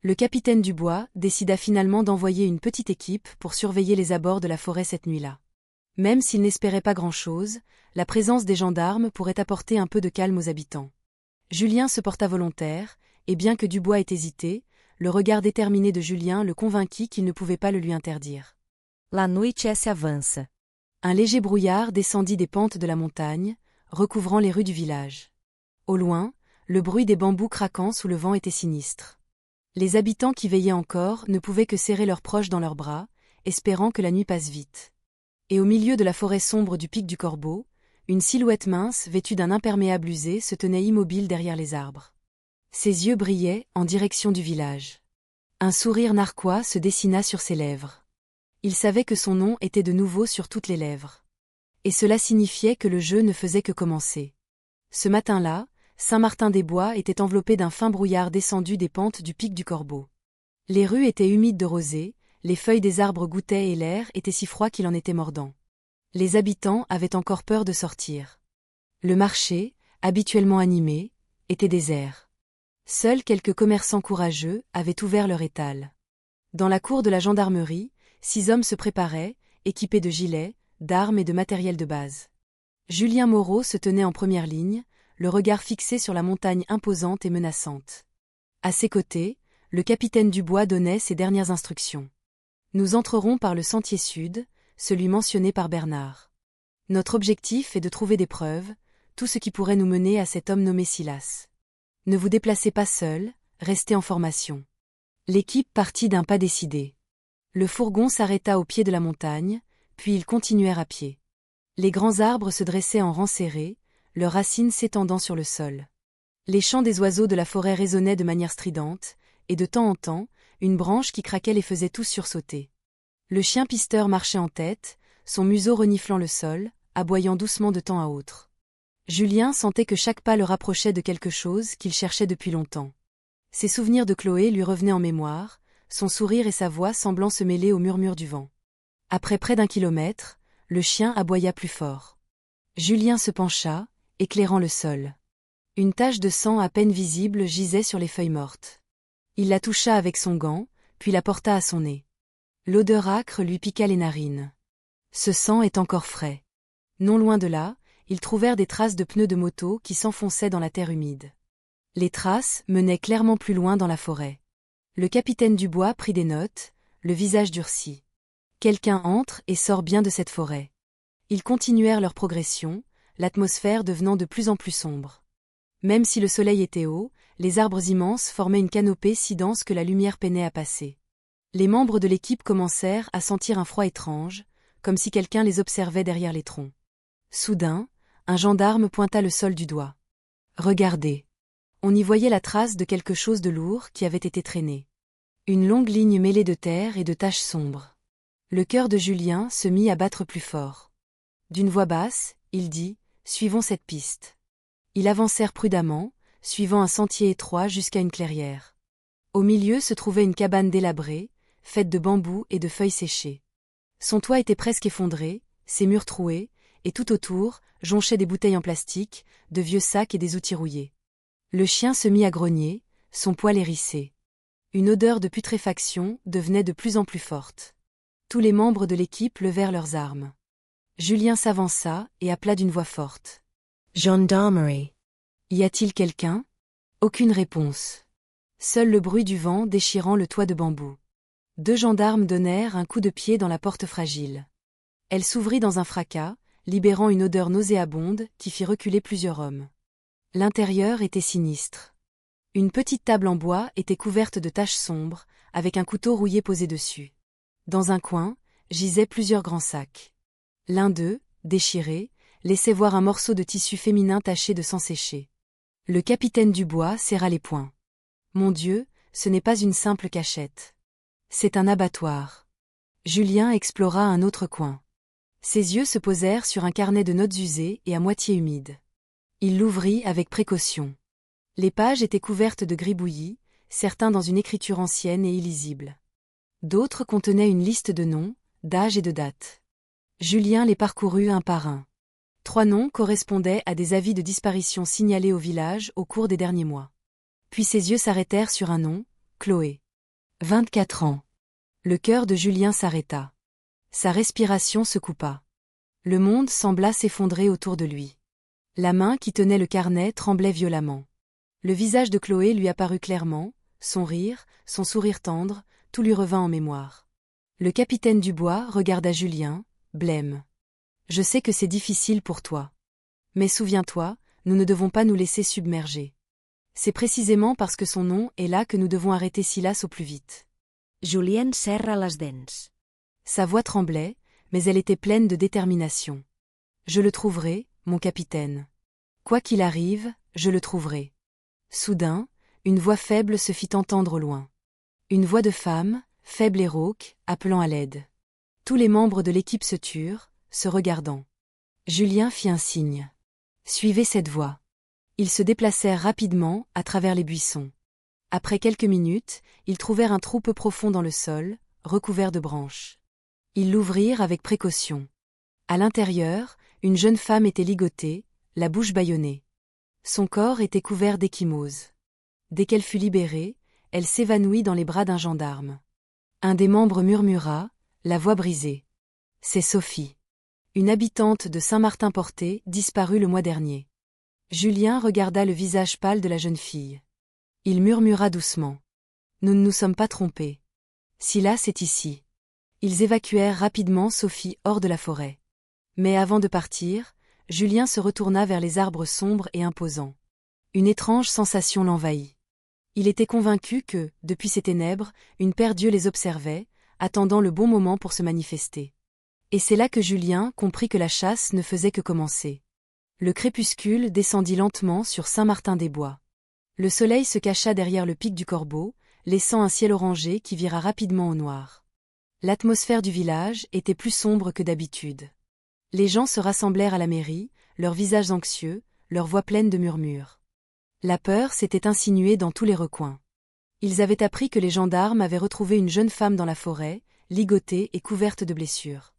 [SPEAKER 1] Le capitaine Dubois décida finalement d'envoyer une petite équipe pour surveiller les abords de la forêt cette nuit-là. Même s'il n'espérait pas grand-chose, la présence des gendarmes pourrait apporter un peu de calme aux habitants. Julien se porta volontaire, et bien que Dubois ait hésité, le regard déterminé de Julien le convainquit qu'il ne pouvait pas le lui interdire.
[SPEAKER 2] La noite se avança.
[SPEAKER 1] Un léger brouillard descendit des pentes de la montagne, recouvrant les rues du village. Au loin, le bruit des bambous craquant sous le vent était sinistre. Les habitants qui veillaient encore ne pouvaient que serrer leurs proches dans leurs bras, espérant que la nuit passe vite. Et au milieu de la forêt sombre du pic du Corbeau, une silhouette mince vêtue d'un imperméable usé se tenait immobile derrière les arbres. Ses yeux brillaient en direction du village. Un sourire narquois se dessina sur ses lèvres. Il savait que son nom était de nouveau sur toutes les lèvres. Et cela signifiait que le jeu ne faisait que commencer. Ce matin-là, Saint-Martin-des-Bois était enveloppé d'un fin brouillard descendu des pentes du pic du Corbeau. Les rues étaient humides de rosée, les feuilles des arbres gouttaient et l'air était si froid qu'il en était mordant. Les habitants avaient encore peur de sortir. Le marché, habituellement animé, était désert. Seuls quelques commerçants courageux avaient ouvert leur étal. Dans la cour de la gendarmerie, 6 hommes se préparaient, équipés de gilets, d'armes et de matériel de base. Julien Moreau se tenait en première ligne, le regard fixé sur la montagne imposante et menaçante. À ses côtés, le capitaine Dubois donnait ses dernières instructions. Nous entrerons par le sentier sud, celui mentionné par Bernard. Notre objectif est de trouver des preuves, tout ce qui pourrait nous mener à cet homme nommé Silas. Ne vous déplacez pas seul, restez en formation. L'équipe partit d'un pas décidé. Le fourgon s'arrêta au pied de la montagne, puis ils continuèrent à pied. Les grands arbres se dressaient en rang serré, leurs racines s'étendant sur le sol. Les chants des oiseaux de la forêt résonnaient de manière stridente, et de temps en temps, une branche qui craquait les faisait tous sursauter. Le chien pisteur marchait en tête, son museau reniflant le sol, aboyant doucement de temps à autre. Julien sentait que chaque pas le rapprochait de quelque chose qu'il cherchait depuis longtemps. Ses souvenirs de Chloé lui revenaient en mémoire, son sourire et sa voix semblant se mêler au murmure du vent. Après près d'1 kilomètre, le chien aboya plus fort. Julien se pencha, éclairant le sol. Une tache de sang à peine visible gisait sur les feuilles mortes. Il la toucha avec son gant, puis la porta à son nez. L'odeur âcre lui piqua les narines. Ce sang est encore frais. Non loin de là, ils trouvèrent des traces de pneus de moto qui s'enfonçaient dans la terre humide. Les traces menaient clairement plus loin dans la forêt. Le capitaine Dubois prit des notes, le visage durci. Quelqu'un entre et sort bien de cette forêt. Ils continuèrent leur progression, l'atmosphère devenant de plus en plus sombre. Même si le soleil était haut, les arbres immenses formaient une canopée si dense que la lumière peinait à passer. Les membres de l'équipe commencèrent à sentir un froid étrange, comme si quelqu'un les observait derrière les troncs. Soudain, un gendarme pointa le sol du doigt. « Regardez. » On y voyait la trace de quelque chose de lourd qui avait été traîné. Une longue ligne mêlée de terre et de taches sombres. Le cœur de Julien se mit à battre plus fort. D'une voix basse, il dit « Suivons cette piste ». Ils avancèrent prudemment, suivant un sentier étroit jusqu'à une clairière. Au milieu se trouvait une cabane délabrée, faite de bambous et de feuilles séchées. Son toit était presque effondré, ses murs troués, et tout autour, jonchaient des bouteilles en plastique, de vieux sacs et des outils rouillés. Le chien se mit à grogner, son poil hérissé. Une odeur de putréfaction devenait de plus en plus forte. Tous les membres de l'équipe levèrent leurs armes. Julien s'avança et appela d'une voix forte. « Gendarmerie. Y a-t-il quelqu'un » Aucune réponse. Seul le bruit du vent déchirant le toit de bambou. 2 gendarmes donnèrent un coup de pied dans la porte fragile. Elle s'ouvrit dans un fracas, libérant une odeur nauséabonde qui fit reculer plusieurs hommes. L'intérieur était sinistre. Une petite table en bois était couverte de taches sombres, avec un couteau rouillé posé dessus. Dans un coin, gisaient plusieurs grands sacs. L'un d'eux, déchiré, laissait voir un morceau de tissu féminin taché de sang séché. Le capitaine Dubois serra les poings. « Mon Dieu, ce n'est pas une simple cachette. C'est un abattoir. » Julien explora un autre coin. Ses yeux se posèrent sur un carnet de notes usé et à moitié humide. Il l'ouvrit avec précaution. Les pages étaient couvertes de gribouillis, certains dans une écriture ancienne et illisible. D'autres contenaient une liste de noms, d'âges et de dates. Julien les parcourut un par un. 3 noms correspondaient à des avis de disparition signalés au village au cours des derniers mois. Puis ses yeux s'arrêtèrent sur un nom, Chloé. 24 ans. Le cœur de Julien s'arrêta. Sa respiration se coupa. Le monde sembla s'effondrer autour de lui. La main qui tenait le carnet tremblait violemment. Le visage de Chloé lui apparut clairement, son rire, son sourire tendre, tout lui revint en mémoire. Le capitaine Dubois regarda Julien, blême. « Je sais que c'est difficile pour toi. Mais souviens-toi, nous ne devons pas nous laisser submerger. C'est précisément parce que son nom est là que nous devons arrêter Silas au plus vite. »
[SPEAKER 2] Julien serra les dents.
[SPEAKER 1] Sa voix tremblait, mais elle était pleine de détermination. « Je le trouverai, mon capitaine. Quoi qu'il arrive, je le trouverai. » Soudain, une voix faible se fit entendre au loin. Une voix de femme, faible et rauque, appelant à l'aide. Tous les membres de l'équipe se turent, se regardant. Julien fit un signe. « Suivez cette voix. » Ils se déplacèrent rapidement, à travers les buissons. Après quelques minutes, ils trouvèrent un trou peu profond dans le sol, recouvert de branches. Ils l'ouvrirent avec précaution. À l'intérieur, une jeune femme était ligotée, la bouche bâillonnée. Son corps était couvert d'ecchymoses. Dès qu'elle fut libérée, elle s'évanouit dans les bras d'un gendarme. Un des membres murmura, la voix brisée. « C'est Sophie. Une habitante de Saint-Martin-Porté, disparue le mois dernier. » Julien regarda le visage pâle de la jeune fille. Il murmura doucement. « Nous ne nous sommes pas trompés. Silas est ici. » Ils évacuèrent rapidement Sophie hors de la forêt. Mais avant de partir, Julien se retourna vers les arbres sombres et imposants. Une étrange sensation l'envahit. Il était convaincu que, depuis ces ténèbres, une paire d'yeux les observait, attendant le bon moment pour se manifester. Et c'est là que Julien comprit que la chasse ne faisait que commencer. Le crépuscule descendit lentement sur Saint-Martin-des-Bois. Le soleil se cacha derrière le pic du Corbeau, laissant un ciel orangé qui vira rapidement au noir. L'atmosphère du village était plus sombre que d'habitude. Les gens se rassemblèrent à la mairie, leurs visages anxieux, leurs voix pleines de murmures. La peur s'était insinuée dans tous les recoins. Ils avaient appris que les gendarmes avaient retrouvé une jeune femme dans la forêt, ligotée et couverte de blessures.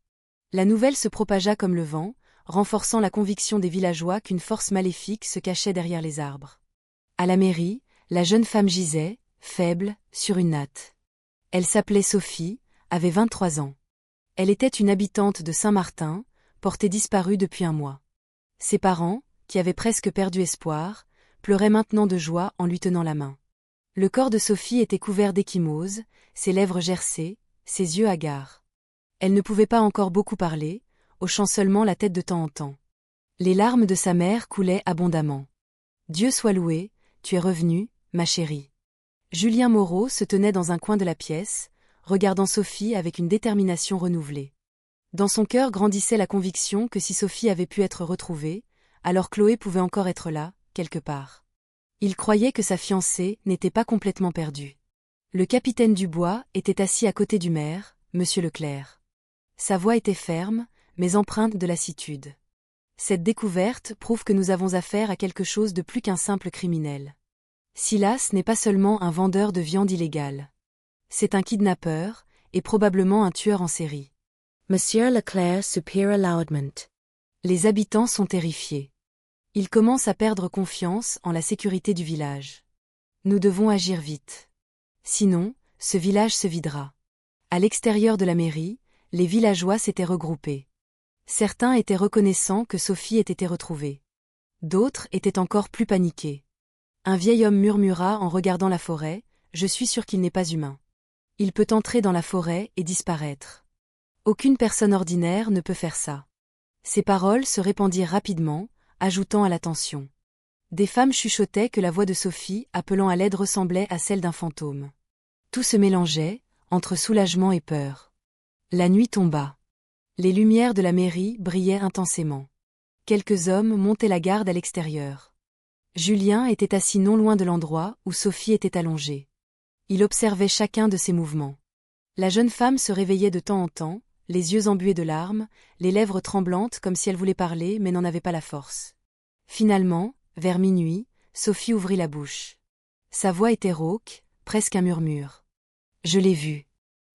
[SPEAKER 1] La nouvelle se propagea comme le vent, renforçant la conviction des villageois qu'une force maléfique se cachait derrière les arbres. À la mairie, la jeune femme gisait, faible, sur une natte. Elle s'appelait Sophie, avait 23 ans. Elle était une habitante de Saint-Martin, portée disparue depuis un mois. Ses parents, qui avaient presque perdu espoir, pleuraient maintenant de joie en lui tenant la main. Le corps de Sophie était couvert d'ecchymoses, ses lèvres gercées, ses yeux hagards. Elle ne pouvait pas encore beaucoup parler, hochant seulement la tête de temps en temps. Les larmes de sa mère coulaient abondamment. « Dieu soit loué, tu es revenue, ma chérie. » Julien Moreau se tenait dans un coin de la pièce, regardant Sophie avec une détermination renouvelée. Dans son cœur grandissait la conviction que si Sophie avait pu être retrouvée, alors Chloé pouvait encore être là, quelque part. Il croyait que sa fiancée n'était pas complètement perdue. Le capitaine Dubois était assis à côté du maire, Monsieur Leclerc. Sa voix était ferme, mais empreinte de lassitude. Cette découverte prouve que nous avons affaire à quelque chose de plus qu'un simple criminel. Silas n'est pas seulement un vendeur de viande illégale. C'est un kidnappeur, et probablement un tueur en série.
[SPEAKER 2] Monsieur Leclerc soupira loudement.
[SPEAKER 1] Les habitants sont terrifiés. Ils commencent à perdre confiance en la sécurité du village. Nous devons agir vite. Sinon, ce village se videra. À l'extérieur de la mairie, les villageois s'étaient regroupés. Certains étaient reconnaissants que Sophie ait été retrouvée. D'autres étaient encore plus paniqués. Un vieil homme murmura en regardant la forêt, « Je suis sûr qu'il n'est pas humain. Il peut entrer dans la forêt et disparaître. Aucune personne ordinaire ne peut faire ça. » Ces paroles se répandirent rapidement, ajoutant à la tension. Des femmes chuchotaient que la voix de Sophie appelant à l'aide ressemblait à celle d'un fantôme. Tout se mélangeait, entre soulagement et peur. La nuit tomba. Les lumières de la mairie brillaient intensément. Quelques hommes montaient la garde à l'extérieur. Julien était assis non loin de l'endroit où Sophie était allongée. Il observait chacun de ses mouvements. La jeune femme se réveillait de temps en temps, les yeux embués de larmes, les lèvres tremblantes comme si elle voulait parler mais n'en avait pas la force. Finalement, vers minuit, Sophie ouvrit la bouche. Sa voix était rauque, presque un murmure. « Je l'ai vue. »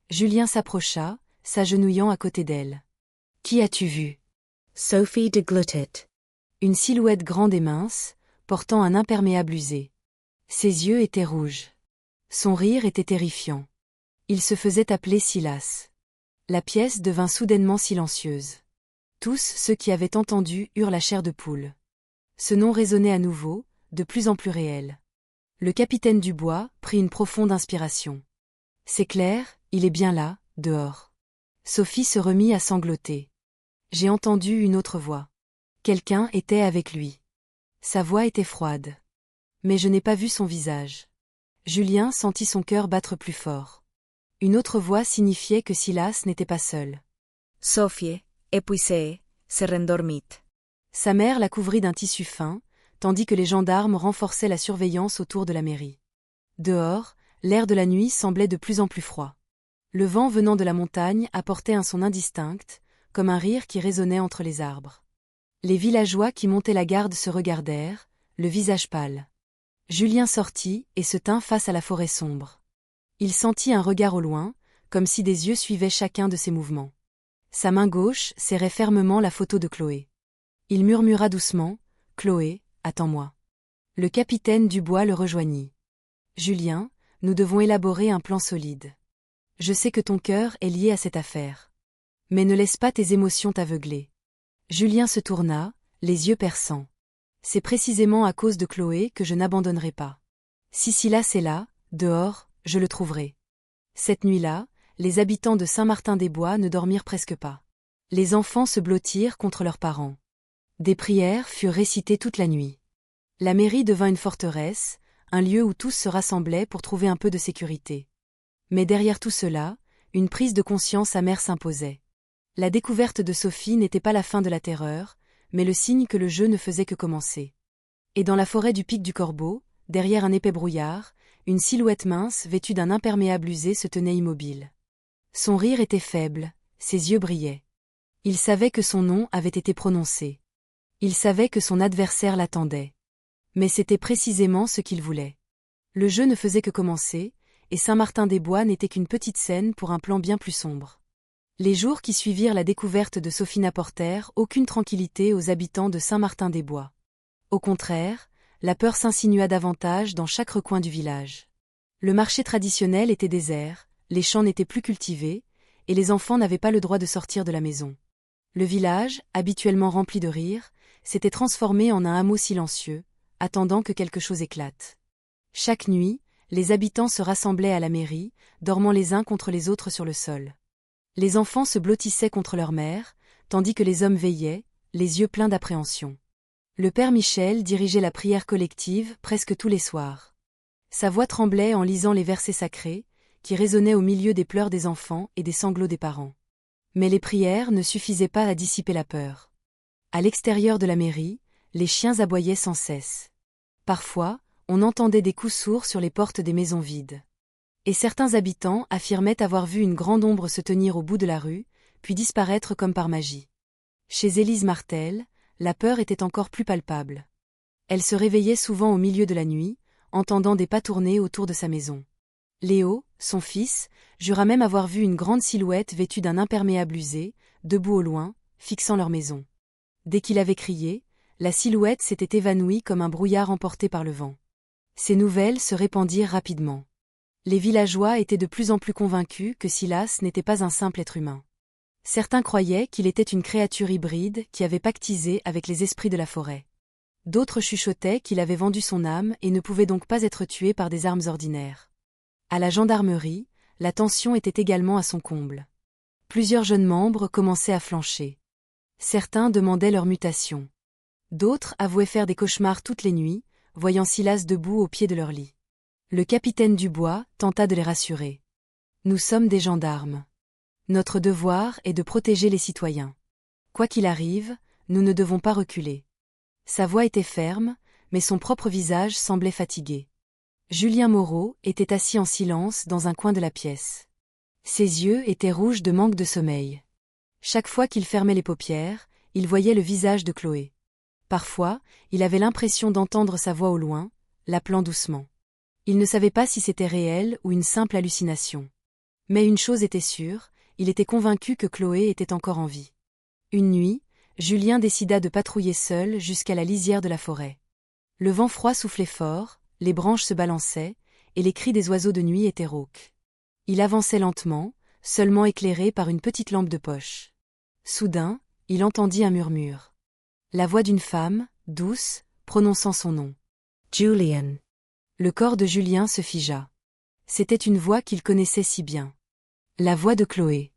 [SPEAKER 1] Julien s'approcha, s'agenouillant à côté d'elle. « Qui as-tu vu ?»
[SPEAKER 2] Sophie déglutit.
[SPEAKER 1] Une silhouette grande et mince, portant un imperméable usé. Ses yeux étaient rouges. Son rire était terrifiant. Il se faisait appeler Silas. La pièce devint soudainement silencieuse. Tous ceux qui avaient entendu eurent la chair de poule. Ce nom résonnait à nouveau, de plus en plus réel. Le capitaine Dubois prit une profonde inspiration. C'est clair, il est bien là, dehors. Sophie se remit à sangloter. J'ai entendu une autre voix. Quelqu'un était avec lui. Sa voix était froide. Mais je n'ai pas vu son visage. Julien sentit son cœur battre plus fort. Une autre voix signifiait que Silas n'était pas seul.
[SPEAKER 2] Sophie, épuisée, se rendormit.
[SPEAKER 1] Sa mère la couvrit d'un tissu fin, tandis que les gendarmes renforçaient la surveillance autour de la mairie. Dehors, l'air de la nuit semblait de plus en plus froid. Le vent venant de la montagne apportait un son indistinct, comme un rire qui résonnait entre les arbres. Les villageois qui montaient la garde se regardèrent, le visage pâle. Julien sortit et se tint face à la forêt sombre. Il sentit un regard au loin, comme si des yeux suivaient chacun de ses mouvements. Sa main gauche serrait fermement la photo de Chloé. Il murmura doucement, « Chloé, attends-moi. » Le capitaine Dubois le rejoignit. « Julien, nous devons élaborer un plan solide. Je sais que ton cœur est lié à cette affaire. Mais ne laisse pas tes émotions t'aveugler. » Julien se tourna, les yeux perçants. « C'est précisément à cause de Chloé que je n'abandonnerai pas. Si Silas est là, dehors, je le trouverai. » Cette nuit-là, les habitants de Saint-Martin-des-Bois ne dormirent presque pas. Les enfants se blottirent contre leurs parents. Des prières furent récitées toute la nuit. La mairie devint une forteresse, un lieu où tous se rassemblaient pour trouver un peu de sécurité. Mais derrière tout cela, une prise de conscience amère s'imposait. La découverte de Sophie n'était pas la fin de la terreur, mais le signe que le jeu ne faisait que commencer. Et dans la forêt du Pic du Corbeau, derrière un épais brouillard, une silhouette mince vêtue d'un imperméable usé se tenait immobile. Son rire était faible, ses yeux brillaient. Il savait que son nom avait été prononcé. Il savait que son adversaire l'attendait. Mais c'était précisément ce qu'il voulait. Le jeu ne faisait que commencer, et Saint-Martin-des-Bois n'était qu'une petite scène pour un plan bien plus sombre. Les jours qui suivirent la découverte de Sophie n'apportèrent aucune tranquillité aux habitants de Saint-Martin-des-Bois. Au contraire, la peur s'insinua davantage dans chaque recoin du village. Le marché traditionnel était désert, les champs n'étaient plus cultivés, et les enfants n'avaient pas le droit de sortir de la maison. Le village, habituellement rempli de rires, s'était transformé en un hameau silencieux, attendant que quelque chose éclate. Chaque nuit, les habitants se rassemblaient à la mairie, dormant les uns contre les autres sur le sol. Les enfants se blottissaient contre leur mère, tandis que les hommes veillaient, les yeux pleins d'appréhension. Le père Michel dirigeait la prière collective presque tous les soirs. Sa voix tremblait en lisant les versets sacrés, qui résonnaient au milieu des pleurs des enfants et des sanglots des parents. Mais les prières ne suffisaient pas à dissiper la peur. À l'extérieur de la mairie, les chiens aboyaient sans cesse. Parfois, on entendait des coups sourds sur les portes des maisons vides. Et certains habitants affirmaient avoir vu une grande ombre se tenir au bout de la rue, puis disparaître comme par magie. Chez Élise Martel, la peur était encore plus palpable. Elle se réveillait souvent au milieu de la nuit, entendant des pas tourner autour de sa maison. Léo, son fils, jura même avoir vu une grande silhouette vêtue d'un imperméable usé, debout au loin, fixant leur maison. Dès qu'il avait crié, la silhouette s'était évanouie comme un brouillard emporté par le vent. Ces nouvelles se répandirent rapidement. Les villageois étaient de plus en plus convaincus que Silas n'était pas un simple être humain. Certains croyaient qu'il était une créature hybride qui avait pactisé avec les esprits de la forêt. D'autres chuchotaient qu'il avait vendu son âme et ne pouvait donc pas être tué par des armes ordinaires. À la gendarmerie, la tension était également à son comble. Plusieurs jeunes membres commençaient à flancher. Certains demandaient leur mutation. D'autres avouaient faire des cauchemars toutes les nuits, voyant Silas debout au pied de leur lit. Le capitaine Dubois tenta de les rassurer. « Nous sommes des gendarmes. Notre devoir est de protéger les citoyens. Quoi qu'il arrive, nous ne devons pas reculer. » Sa voix était ferme, mais son propre visage semblait fatigué. Julien Moreau était assis en silence dans un coin de la pièce. Ses yeux étaient rouges de manque de sommeil. Chaque fois qu'il fermait les paupières, il voyait le visage de Chloé. Parfois, il avait l'impression d'entendre sa voix au loin, l'appelant doucement. Il ne savait pas si c'était réel ou une simple hallucination. Mais une chose était sûre, il était convaincu que Chloé était encore en vie. Une nuit, Julien décida de patrouiller seul jusqu'à la lisière de la forêt. Le vent froid soufflait fort, les branches se balançaient, et les cris des oiseaux de nuit étaient rauques. Il avançait lentement, seulement éclairé par une petite lampe de poche. Soudain, il entendit un murmure. La voix d'une femme, douce, prononçant son nom.
[SPEAKER 2] Julian.
[SPEAKER 1] Le corps de Julien se figea. C'était une voix qu'il connaissait si bien. La voix de Chloé.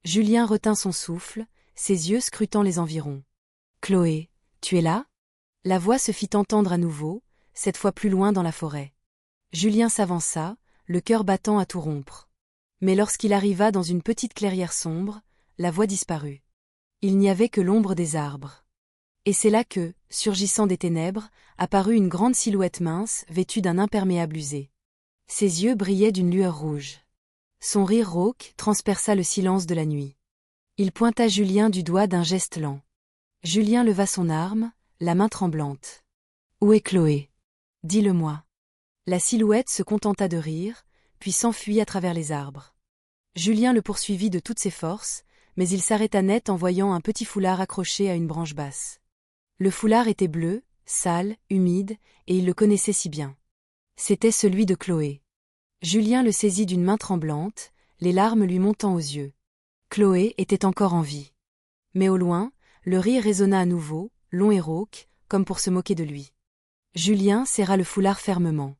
[SPEAKER 1] Julien retint son souffle, ses yeux scrutant les environs. « Chloé, tu es là ?» La voix se fit entendre à nouveau, cette fois plus loin dans la forêt. Julien s'avança, le cœur battant à tout rompre. Mais lorsqu'il arriva dans une petite clairière sombre, la voix disparut. Il n'y avait que l'ombre des arbres. Et c'est là que, surgissant des ténèbres, apparut une grande silhouette mince, vêtue d'un imperméable usé. Ses yeux brillaient d'une lueur rouge. Son rire rauque transperça le silence de la nuit. Il pointa Julien du doigt d'un geste lent. Julien leva son arme, la main tremblante. « Où est Chloé ? Dis-le-moi. » La silhouette se contenta de rire, puis s'enfuit à travers les arbres. Julien le poursuivit de toutes ses forces, mais il s'arrêta net en voyant un petit foulard accroché à une branche basse. Le foulard était bleu, sale, humide, et il le connaissait si bien. C'était celui de Chloé. Julien le saisit d'une main tremblante, les larmes lui montant aux yeux. Chloé était encore en vie. Mais au loin, le rire résonna à nouveau, long et rauque, comme pour se moquer de lui. Julien serra le foulard fermement.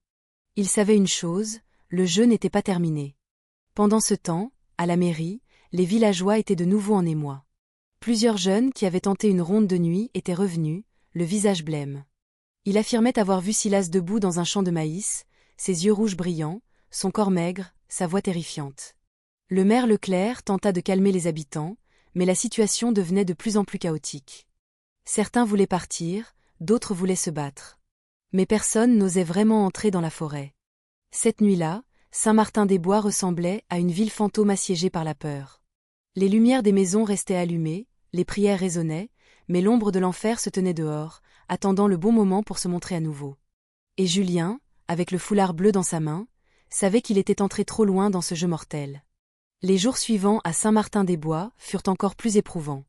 [SPEAKER 1] Il savait une chose, le jeu n'était pas terminé. Pendant ce temps, à la mairie, les villageois étaient de nouveau en émoi. Plusieurs jeunes qui avaient tenté une ronde de nuit étaient revenus, le visage blême. Il affirmait avoir vu Silas debout dans un champ de maïs, ses yeux rouges brillants, son corps maigre, sa voix terrifiante. Le maire Leclerc tenta de calmer les habitants, mais la situation devenait de plus en plus chaotique. Certains voulaient partir, d'autres voulaient se battre. Mais personne n'osait vraiment entrer dans la forêt. Cette nuit-là, Saint-Martin-des-Bois ressemblait à une ville fantôme assiégée par la peur. Les lumières des maisons restaient allumées, les prières résonnaient, mais l'ombre de l'enfer se tenait dehors, attendant le bon moment pour se montrer à nouveau. Et Julien, avec le foulard bleu dans sa main, savait qu'il était entré trop loin dans ce jeu mortel. Les jours suivants à Saint-Martin-des-Bois furent encore plus éprouvants.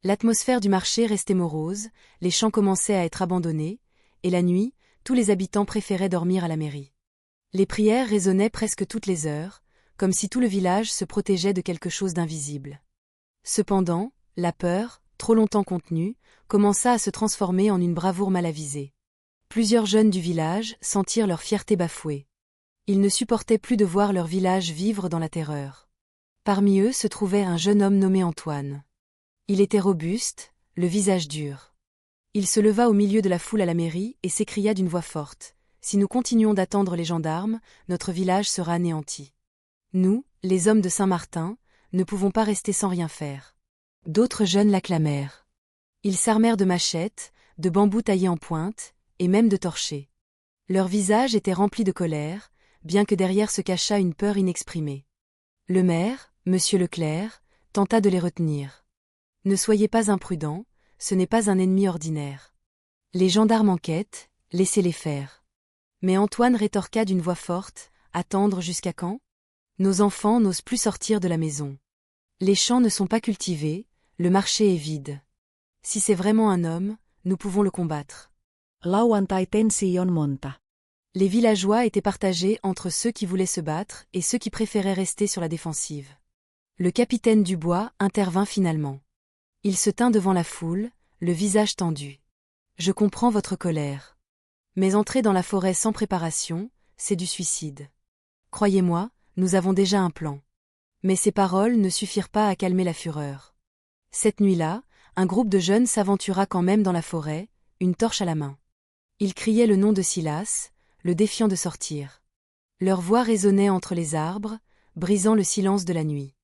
[SPEAKER 1] L'atmosphère du marché restait morose, les champs commençaient à être abandonnés, et la nuit, tous les habitants préféraient dormir à la mairie. Les prières résonnaient presque toutes les heures, comme si tout le village se protégeait de quelque chose d'invisible. Cependant, la peur, trop longtemps contenue, commença à se transformer en une bravoure mal avisée. Plusieurs jeunes du village sentirent leur fierté bafouée. Ils ne supportaient plus de voir leur village vivre dans la terreur. Parmi eux se trouvait un jeune homme nommé Antoine. Il était robuste, le visage dur. Il se leva au milieu de la foule à la mairie et s'écria d'une voix forte. « Si nous continuons d'attendre les gendarmes, notre village sera anéanti. Nous, les hommes de Saint-Martin, ne pouvons pas rester sans rien faire. » D'autres jeunes l'acclamèrent. Ils s'armèrent de machettes, de bambous taillés en pointe, et même de torchets. Leurs visages étaient remplis de colère, bien que derrière se cachât une peur inexprimée. Le maire, Monsieur Leclerc, tenta de les retenir. « Ne soyez pas imprudents, ce n'est pas un ennemi ordinaire. Les gendarmes enquêtent, laissez-les faire. » Mais Antoine rétorqua d'une voix forte, « Attendre jusqu'à quand ? Nos enfants n'osent plus sortir de la maison. Les champs ne sont pas cultivés, le marché est vide. Si c'est vraiment un homme, nous pouvons le combattre. »
[SPEAKER 2] Lauantai tension monta.
[SPEAKER 1] Les villageois étaient partagés entre ceux qui voulaient se battre et ceux qui préféraient rester sur la défensive. Le capitaine Dubois intervint finalement. Il se tint devant la foule, le visage tendu. « Je comprends votre colère. Mais entrer dans la forêt sans préparation, c'est du suicide. Croyez-moi, nous avons déjà un plan. » Mais ces paroles ne suffirent pas à calmer la fureur. Cette nuit-là, un groupe de jeunes s'aventura quand même dans la forêt, une torche à la main. Ils criaient le nom de Silas, le défiant de sortir. Leur voix résonnait entre les arbres, brisant le silence de la nuit.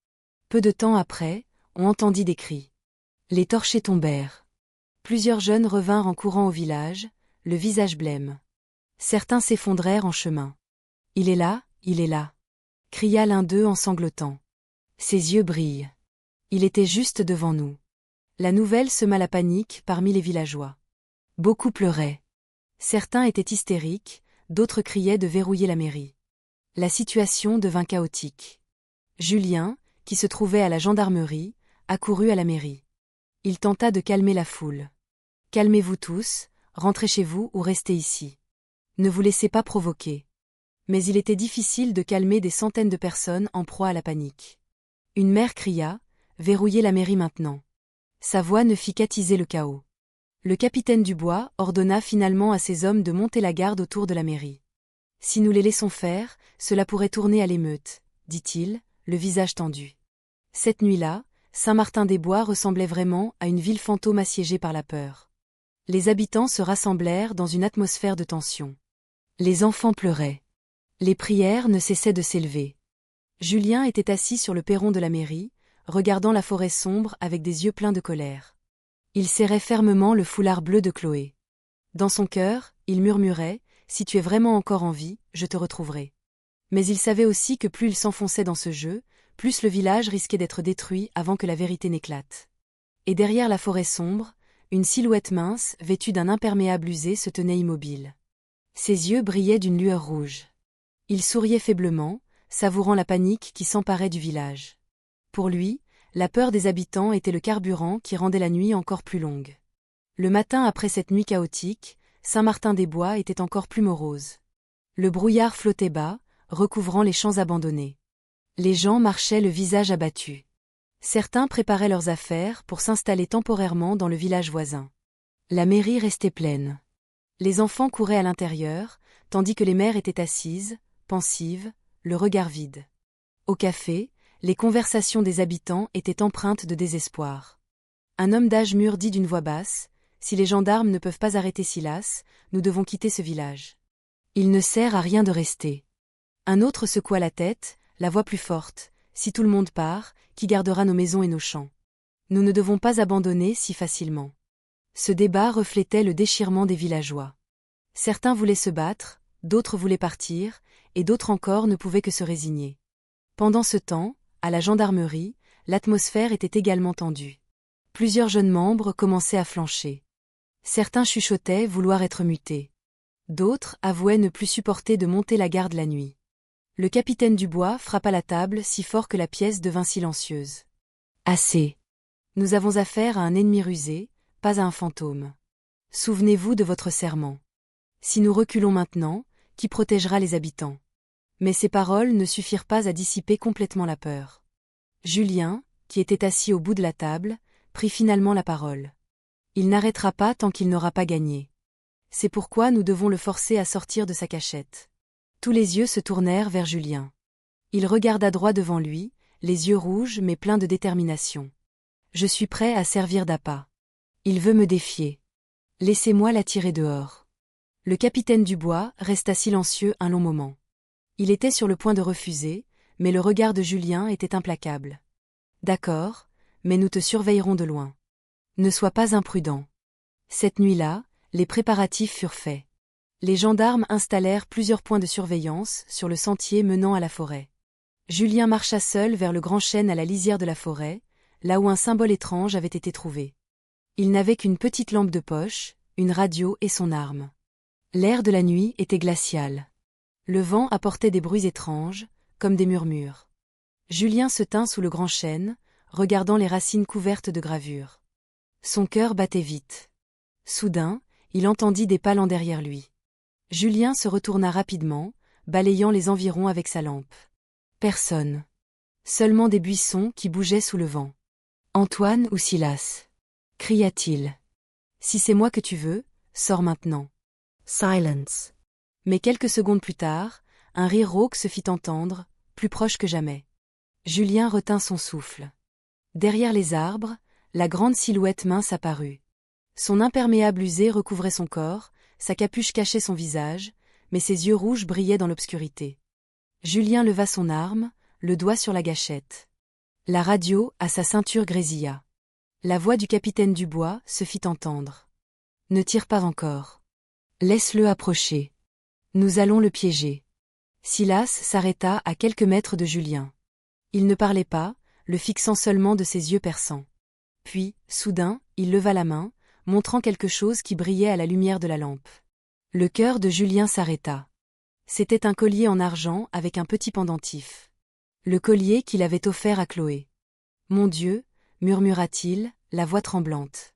[SPEAKER 1] Peu de temps après, on entendit des cris. Les torchers tombèrent. Plusieurs jeunes revinrent en courant au village, le visage blême. Certains s'effondrèrent en chemin. « Il est là !» cria l'un d'eux en sanglotant. Ses yeux brillent. Il était juste devant nous. La nouvelle sema la panique parmi les villageois. Beaucoup pleuraient. Certains étaient hystériques, d'autres criaient de verrouiller la mairie. La situation devint chaotique. Julien, qui se trouvait à la gendarmerie, accourut à la mairie. Il tenta de calmer la foule. « Calmez-vous tous, rentrez chez vous ou restez ici. Ne vous laissez pas provoquer. » Mais il était difficile de calmer des centaines de personnes en proie à la panique. Une mère cria « Verrouillez la mairie maintenant !» Sa voix ne fit qu'attiser le chaos. Le capitaine Dubois ordonna finalement à ses hommes de monter la garde autour de la mairie. Si nous les laissons faire, cela pourrait tourner à l'émeute, dit-il, le visage tendu. Cette nuit-là, Saint-Martin-des-Bois ressemblait vraiment à une ville fantôme assiégée par la peur. Les habitants se rassemblèrent dans une atmosphère de tension. Les enfants pleuraient. Les prières ne cessaient de s'élever. Julien était assis sur le perron de la mairie, regardant la forêt sombre avec des yeux pleins de colère. Il serrait fermement le foulard bleu de Chloé. Dans son cœur, il murmurait « Si tu es vraiment encore en vie, je te retrouverai ». Mais il savait aussi que plus il s'enfonçait dans ce jeu, plus le village risquait d'être détruit avant que la vérité n'éclate. Et derrière la forêt sombre, une silhouette mince, vêtue d'un imperméable usé, se tenait immobile. Ses yeux brillaient d'une lueur rouge. Il souriait faiblement, savourant la panique qui s'emparait du village. Pour lui, la peur des habitants était le carburant qui rendait la nuit encore plus longue. Le matin après cette nuit chaotique, Saint-Martin-des-Bois était encore plus morose. Le brouillard flottait bas, recouvrant les champs abandonnés. Les gens marchaient le visage abattu. Certains préparaient leurs affaires pour s'installer temporairement dans le village voisin. La mairie restait pleine. Les enfants couraient à l'intérieur, tandis que les mères étaient assises, pensives, le regard vide. Au café, les conversations des habitants étaient empreintes de désespoir. Un homme d'âge mûr dit d'une voix basse « Si les gendarmes ne peuvent pas arrêter Silas, nous devons quitter ce village. Il ne sert à rien de rester. » Un autre secoua la tête, la voix plus forte « Si tout le monde part, qui gardera nos maisons et nos champs? Nous ne devons pas abandonner si facilement. » Ce débat reflétait le déchirement des villageois. Certains voulaient se battre, d'autres voulaient partir, et d'autres encore ne pouvaient que se résigner. Pendant ce temps, à la gendarmerie, l'atmosphère était également tendue. Plusieurs jeunes membres commençaient à flancher. Certains chuchotaient vouloir être mutés. D'autres avouaient ne plus supporter de monter la garde la nuit. Le capitaine Dubois frappa la table si fort que la pièce devint silencieuse. « Assez. Nous avons affaire à un ennemi rusé, pas à un fantôme. Souvenez-vous de votre serment. Si nous reculons maintenant, qui protégera les habitants ?» Mais ces paroles ne suffirent pas à dissiper complètement la peur. Julien, qui était assis au bout de la table, prit finalement la parole. Il n'arrêtera pas tant qu'il n'aura pas gagné. C'est pourquoi nous devons le forcer à sortir de sa cachette. Tous les yeux se tournèrent vers Julien. Il regarda droit devant lui, les yeux rouges mais pleins de détermination. « Je suis prêt à servir d'appât. Il veut me défier. Laissez-moi l'attirer dehors. » Le capitaine Dubois resta silencieux un long moment. Il était sur le point de refuser, mais le regard de Julien était implacable. « D'accord, mais nous te surveillerons de loin. Ne sois pas imprudent. » Cette nuit-là, les préparatifs furent faits. Les gendarmes installèrent plusieurs points de surveillance sur le sentier menant à la forêt. Julien marcha seul vers le grand chêne à la lisière de la forêt, là où un symbole étrange avait été trouvé. Il n'avait qu'une petite lampe de poche, une radio et son arme. L'air de la nuit était glacial. Le vent apportait des bruits étranges, comme des murmures. Julien se tint sous le grand chêne, regardant les racines couvertes de gravures. Son cœur battait vite. Soudain, il entendit des pas lents derrière lui. Julien se retourna rapidement, balayant les environs avec sa lampe. Personne. Seulement des buissons qui bougeaient sous le vent. « Antoine ou Silas ?» cria-t-il. « Si c'est moi que tu veux, sors maintenant. » Silence. Mais quelques secondes plus tard, un rire rauque se fit entendre, plus proche que jamais. Julien retint son souffle. Derrière les arbres, la grande silhouette mince apparut. Son imperméable usé recouvrait son corps, sa capuche cachait son visage, mais ses yeux rouges brillaient dans l'obscurité. Julien leva son arme, le doigt sur la gâchette. La radio, à sa ceinture, grésilla. La voix du capitaine Dubois se fit entendre. « Ne tire pas encore. Laisse-le approcher. Nous allons le piéger. » Silas s'arrêta à quelques mètres de Julien. Il ne parlait pas, le fixant seulement de ses yeux perçants. Puis, soudain, il leva la main, montrant quelque chose qui brillait à la lumière de la lampe. Le cœur de Julien s'arrêta. C'était un collier en argent avec un petit pendentif. Le collier qu'il avait offert à Chloé. « Mon Dieu !» murmura-t-il, la voix tremblante.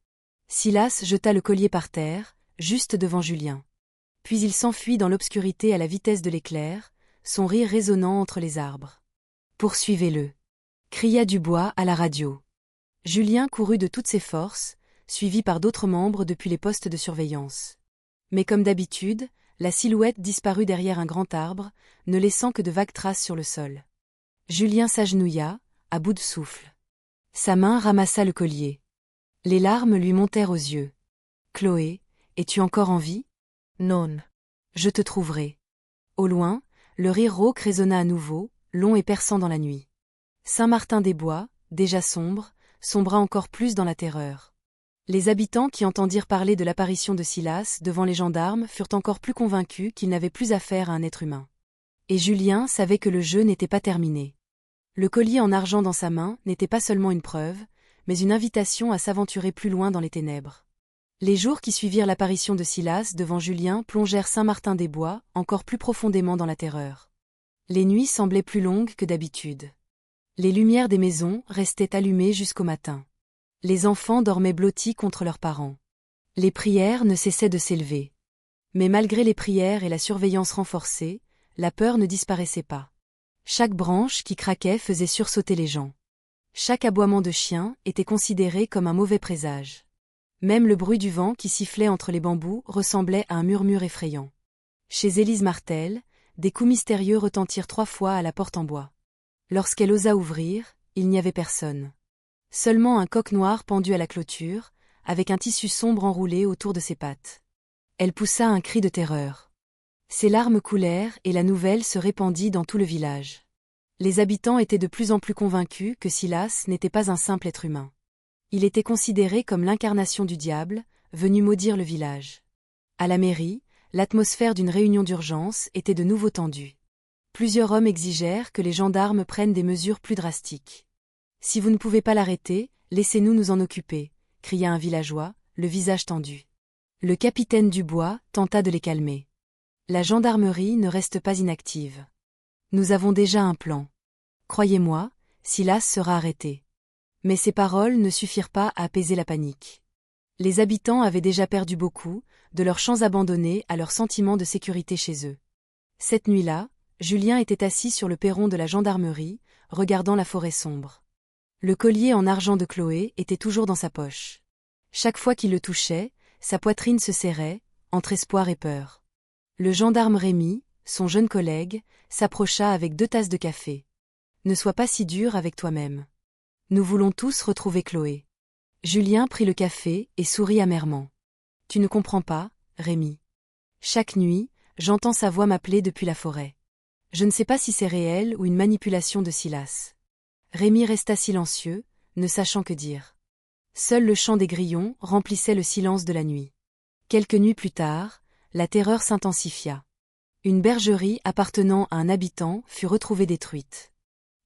[SPEAKER 1] Silas jeta le collier par terre, juste devant Julien. Puis il s'enfuit dans l'obscurité à la vitesse de l'éclair, son rire résonnant entre les arbres. « Poursuivez-le » cria Dubois à la radio. Julien courut de toutes ses forces, suivi par d'autres membres depuis les postes de surveillance. Mais comme d'habitude, la silhouette disparut derrière un grand arbre, ne laissant que de vagues traces sur le sol. Julien s'agenouilla, à bout de souffle. Sa main ramassa le collier. Les larmes lui montèrent aux yeux. « Chloé, es-tu encore en vie ? » ?»« Non. Je te trouverai. » Au loin, le rire rauque résonna à nouveau, long et perçant dans la nuit. Saint-Martin-des-Bois, déjà sombre, sombra encore plus dans la terreur. Les habitants qui entendirent parler de l'apparition de Silas devant les gendarmes furent encore plus convaincus qu'ils n'avaient plus affaire à un être humain. Et Julien savait que le jeu n'était pas terminé. Le collier en argent dans sa main n'était pas seulement une preuve, mais une invitation à s'aventurer plus loin dans les ténèbres. Les jours qui suivirent l'apparition de Silas devant Julien plongèrent Saint-Martin-des-Bois encore plus profondément dans la terreur. Les nuits semblaient plus longues que d'habitude. Les lumières des maisons restaient allumées jusqu'au matin. Les enfants dormaient blottis contre leurs parents. Les prières ne cessaient de s'élever. Mais malgré les prières et la surveillance renforcée, la peur ne disparaissait pas. Chaque branche qui craquait faisait sursauter les gens. Chaque aboiement de chien était considéré comme un mauvais présage. Même le bruit du vent qui sifflait entre les bambous ressemblait à un murmure effrayant. Chez Élise Martel, des coups mystérieux retentirent 3 fois à la porte en bois. Lorsqu'elle osa ouvrir, il n'y avait personne. Seulement un coq noir pendu à la clôture, avec un tissu sombre enroulé autour de ses pattes. Elle poussa un cri de terreur. Ses larmes coulèrent et la nouvelle se répandit dans tout le village. Les habitants étaient de plus en plus convaincus que Silas n'était pas un simple être humain. Il était considéré comme l'incarnation du diable, venu maudire le village. À la mairie, l'atmosphère d'une réunion d'urgence était de nouveau tendue. Plusieurs hommes exigèrent que les gendarmes prennent des mesures plus drastiques. « Si vous ne pouvez pas l'arrêter, laissez-nous nous en occuper », cria un villageois, le visage tendu. Le capitaine Dubois tenta de les calmer. La gendarmerie ne reste pas inactive. Nous avons déjà un plan. Croyez-moi, Silas sera arrêté. Mais ces paroles ne suffirent pas à apaiser la panique. Les habitants avaient déjà perdu beaucoup, de leurs champs abandonnés à leur sentiment de sécurité chez eux. Cette nuit-là, Julien était assis sur le perron de la gendarmerie, regardant la forêt sombre. Le collier en argent de Chloé était toujours dans sa poche. Chaque fois qu'il le touchait, sa poitrine se serrait, entre espoir et peur. Le gendarme Rémi, son jeune collègue, s'approcha avec 2 tasses de café. « Ne sois pas si dur avec toi-même. Nous voulons tous retrouver Chloé. » Julien prit le café et sourit amèrement. « Tu ne comprends pas, Rémi. Chaque nuit, j'entends sa voix m'appeler depuis la forêt. Je ne sais pas si c'est réel ou une manipulation de Silas. » Rémi resta silencieux, ne sachant que dire. Seul le chant des grillons remplissait le silence de la nuit. Quelques nuits plus tard, la terreur s'intensifia. Une bergerie appartenant à un habitant fut retrouvée détruite.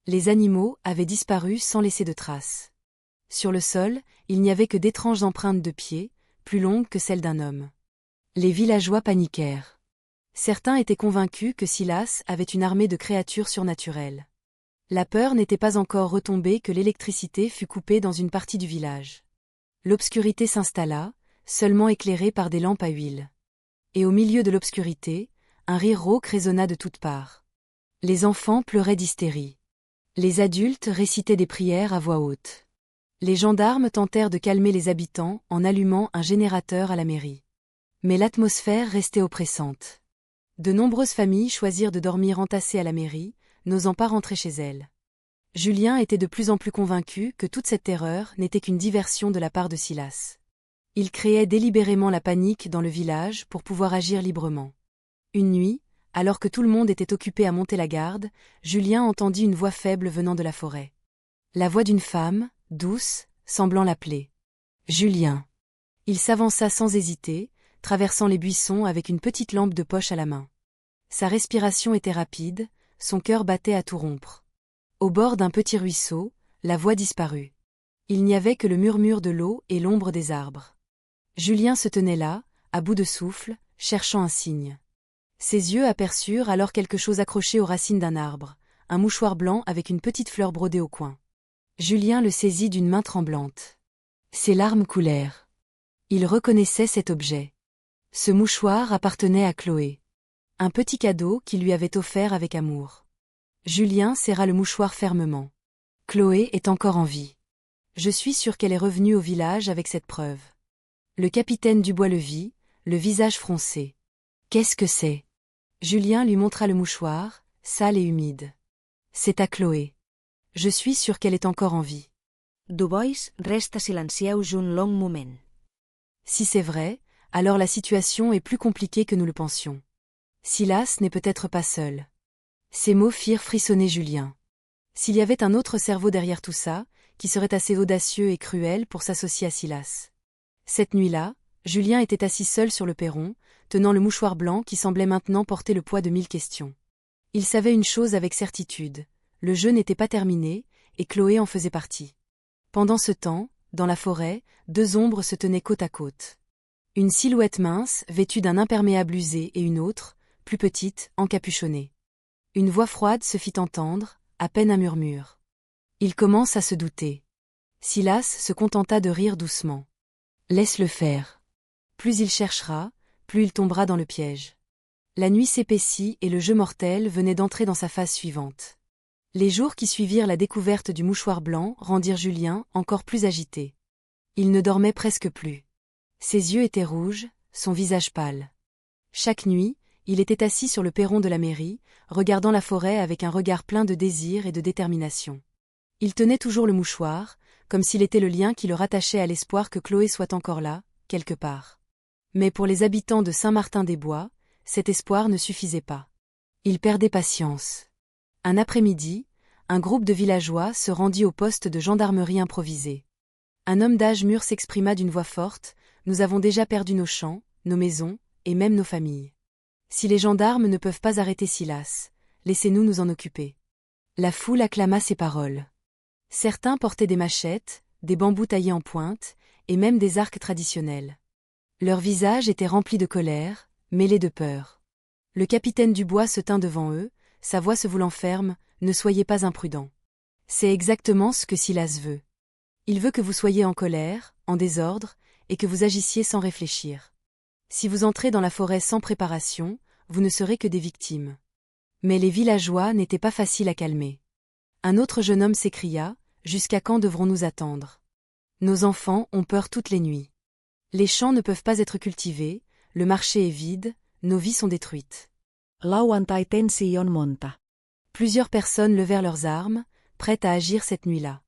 [SPEAKER 1] Les animaux avaient disparu sans laisser de traces. Sur le sol, il n'y avait que d'étranges empreintes de pieds, plus longues que celles d'un homme. Les villageois paniquèrent. Certains étaient convaincus que Silas avait une armée de créatures surnaturelles. La peur n'était pas encore retombée que l'électricité fut coupée dans une partie du village. L'obscurité s'installa, seulement éclairée par des lampes à huile. Et au milieu de l'obscurité, un rire rauque résonna de toutes parts. Les enfants pleuraient d'hystérie. Les adultes récitaient des prières à voix haute. Les gendarmes tentèrent de calmer les habitants en allumant un générateur à la mairie. Mais l'atmosphère restait oppressante. De nombreuses familles choisirent de dormir entassées à la mairie, n'osant pas rentrer chez elles. Julien était de plus en plus convaincu que toute cette terreur n'était qu'une diversion de la part de Silas. Il créait délibérément la panique dans le village pour pouvoir agir librement. Une nuit, alors que tout le monde était occupé à monter la garde, Julien entendit une voix faible venant de la forêt. La voix d'une femme, douce, semblant l'appeler. « Julien !» Il s'avança sans hésiter, traversant les buissons avec une petite lampe de poche à la main. Sa respiration était rapide, son cœur battait à tout rompre. Au bord d'un petit ruisseau, la voix disparut. Il n'y avait que le murmure de l'eau et l'ombre des arbres. Julien se tenait là, à bout de souffle, cherchant un signe. Ses yeux aperçurent alors quelque chose accroché aux racines d'un arbre, un mouchoir blanc avec une petite fleur brodée au coin. Julien le saisit d'une main tremblante. Ses larmes coulèrent. Il reconnaissait cet objet. Ce mouchoir appartenait à Chloé. Un petit cadeau qu'il lui avait offert avec amour. Julien serra le mouchoir fermement. Chloé est encore en vie. Je suis sûr qu'elle est revenue au village avec cette preuve. Le capitaine Dubois le vit, le visage froncé. Qu'est-ce que c'est? Julien lui montra le mouchoir, sale et humide. C'est à Chloé. Je suis sûr qu'elle est encore en vie.
[SPEAKER 2] Dubois resta silencieux un long moment.
[SPEAKER 1] Si c'est vrai, alors la situation est plus compliquée que nous le pensions. Silas n'est peut-être pas seul. Ces mots firent frissonner Julien. S'il y avait un autre cerveau derrière tout ça, qui serait assez audacieux et cruel pour s'associer à Silas. Cette nuit-là, Julien était assis seul sur le perron, tenant le mouchoir blanc qui semblait maintenant porter le poids de 1000 questions. Il savait une chose avec certitude, le jeu n'était pas terminé, et Chloé en faisait partie. Pendant ce temps, dans la forêt, deux ombres se tenaient côte à côte. Une silhouette mince, vêtue d'un imperméable usé et une autre, plus petite, encapuchonnée. Une voix froide se fit entendre, à peine un murmure. Il commence à se douter. Silas se contenta de rire doucement. Laisse-le faire. Plus il cherchera, plus il tombera dans le piège. La nuit s'épaissit et le jeu mortel venait d'entrer dans sa phase suivante. Les jours qui suivirent la découverte du mouchoir blanc rendirent Julien encore plus agité. Il ne dormait presque plus. Ses yeux étaient rouges, son visage pâle. Chaque nuit, il était assis sur le perron de la mairie, regardant la forêt avec un regard plein de désir et de détermination. Il tenait toujours le mouchoir, comme s'il était le lien qui le rattachait à l'espoir que Chloé soit encore là, quelque part. Mais pour les habitants de Saint-Martin-des-Bois, cet espoir ne suffisait pas. Ils perdaient patience. Un après-midi, un groupe de villageois se rendit au poste de gendarmerie improvisé. Un homme d'âge mûr s'exprima d'une voix forte, « Nous avons déjà perdu nos champs, nos maisons, et même nos familles. Si les gendarmes ne peuvent pas arrêter Silas, laissez-nous nous en occuper. » La foule acclama ces paroles. Certains portaient des machettes, des bambous taillés en pointe, et même des arcs traditionnels. Leurs visages étaient remplis de colère, mêlés de peur. Le capitaine Dubois se tint devant eux, sa voix se voulant ferme, « Ne soyez pas imprudents. C'est exactement ce que Silas veut. Il veut que vous soyez en colère, en désordre, et que vous agissiez sans réfléchir. Si vous entrez dans la forêt sans préparation, vous ne serez que des victimes. » Mais les villageois n'étaient pas faciles à calmer. Un autre jeune homme s'écria, « Jusqu'à quand devrons-nous attendre? Nos enfants ont peur toutes les nuits. Les champs ne peuvent pas être cultivés, le marché est vide, nos vies sont détruites. »
[SPEAKER 2] Lauantai tension monta.
[SPEAKER 1] Plusieurs personnes levèrent leurs armes, prêtes à agir cette nuit-là.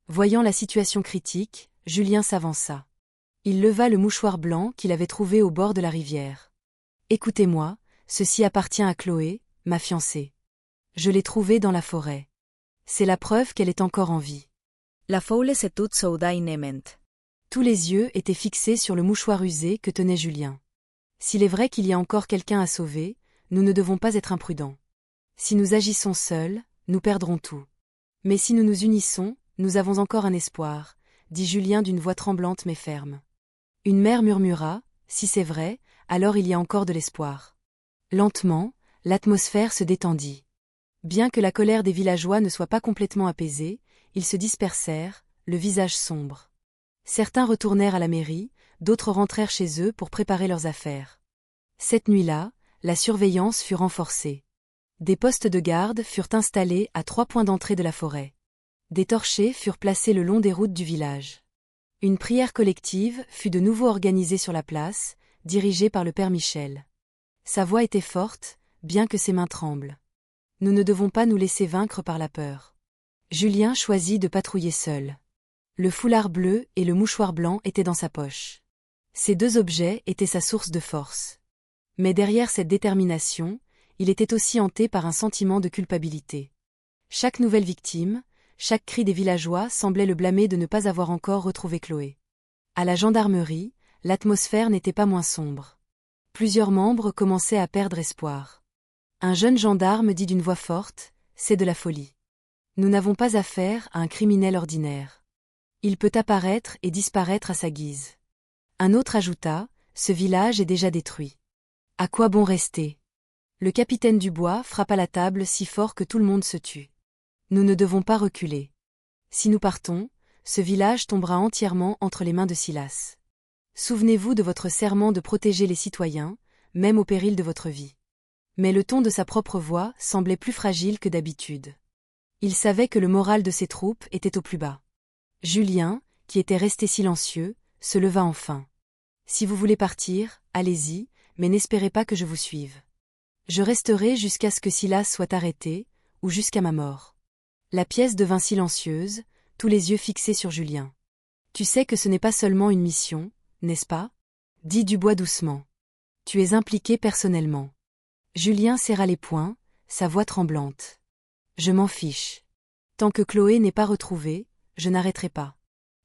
[SPEAKER 1] Voyant la situation critique, Julien s'avança. Il leva le mouchoir blanc qu'il avait trouvé au bord de la rivière. « Écoutez-moi, ceci appartient à Chloé, ma fiancée. Je l'ai trouvée dans la forêt. C'est la preuve qu'elle est encore en vie. »
[SPEAKER 2] La foule se tut soudainement.
[SPEAKER 1] Tous les yeux étaient fixés sur le mouchoir usé que tenait Julien. S'il est vrai qu'il y a encore quelqu'un à sauver, nous ne devons pas être imprudents. Si nous agissons seuls, nous perdrons tout. Mais si nous nous unissons, nous avons encore un espoir, dit Julien d'une voix tremblante mais ferme. Une mère murmura, si c'est vrai, alors il y a encore de l'espoir. Lentement, l'atmosphère se détendit. Bien que la colère des villageois ne soit pas complètement apaisée, ils se dispersèrent, le visage sombre. Certains retournèrent à la mairie, d'autres rentrèrent chez eux pour préparer leurs affaires. Cette nuit-là, la surveillance fut renforcée. Des postes de garde furent installés à 3 points d'entrée de la forêt. Des torchers furent placés le long des routes du village. Une prière collective fut de nouveau organisée sur la place, dirigée par le père Michel. Sa voix était forte, bien que ses mains tremblent. Nous ne devons pas nous laisser vaincre par la peur. Julien choisit de patrouiller seul. Le foulard bleu et le mouchoir blanc étaient dans sa poche. Ces deux objets étaient sa source de force. Mais derrière cette détermination, il était aussi hanté par un sentiment de culpabilité. Chaque nouvelle victime, chaque cri des villageois semblait le blâmer de ne pas avoir encore retrouvé Chloé. À la gendarmerie, l'atmosphère n'était pas moins sombre. Plusieurs membres commençaient à perdre espoir. Un jeune gendarme dit d'une voix forte, « C'est de la folie. Nous n'avons pas affaire à un criminel ordinaire. Il peut apparaître et disparaître à sa guise. » Un autre ajouta, « Ce village est déjà détruit. À quoi bon rester ?» Le capitaine Dubois frappa la table si fort que tout le monde se tut. « Nous ne devons pas reculer. Si nous partons, ce village tombera entièrement entre les mains de Silas. Souvenez-vous de votre serment de protéger les citoyens, même au péril de votre vie. » Mais le ton de sa propre voix semblait plus fragile que d'habitude. Il savait que le moral de ses troupes était au plus bas. Julien, qui était resté silencieux, se leva enfin. « Si vous voulez partir, allez-y, mais n'espérez pas que je vous suive. Je resterai jusqu'à ce que Silas soit arrêté, ou jusqu'à ma mort. » La pièce devint silencieuse, tous les yeux fixés sur Julien. « Tu sais que ce n'est pas seulement une mission, n'est-ce pas ?» dit Dubois doucement. « Tu es impliqué personnellement. » Julien serra les poings, sa voix tremblante. « Je m'en fiche. Tant que Chloé n'est pas retrouvée, je n'arrêterai pas. »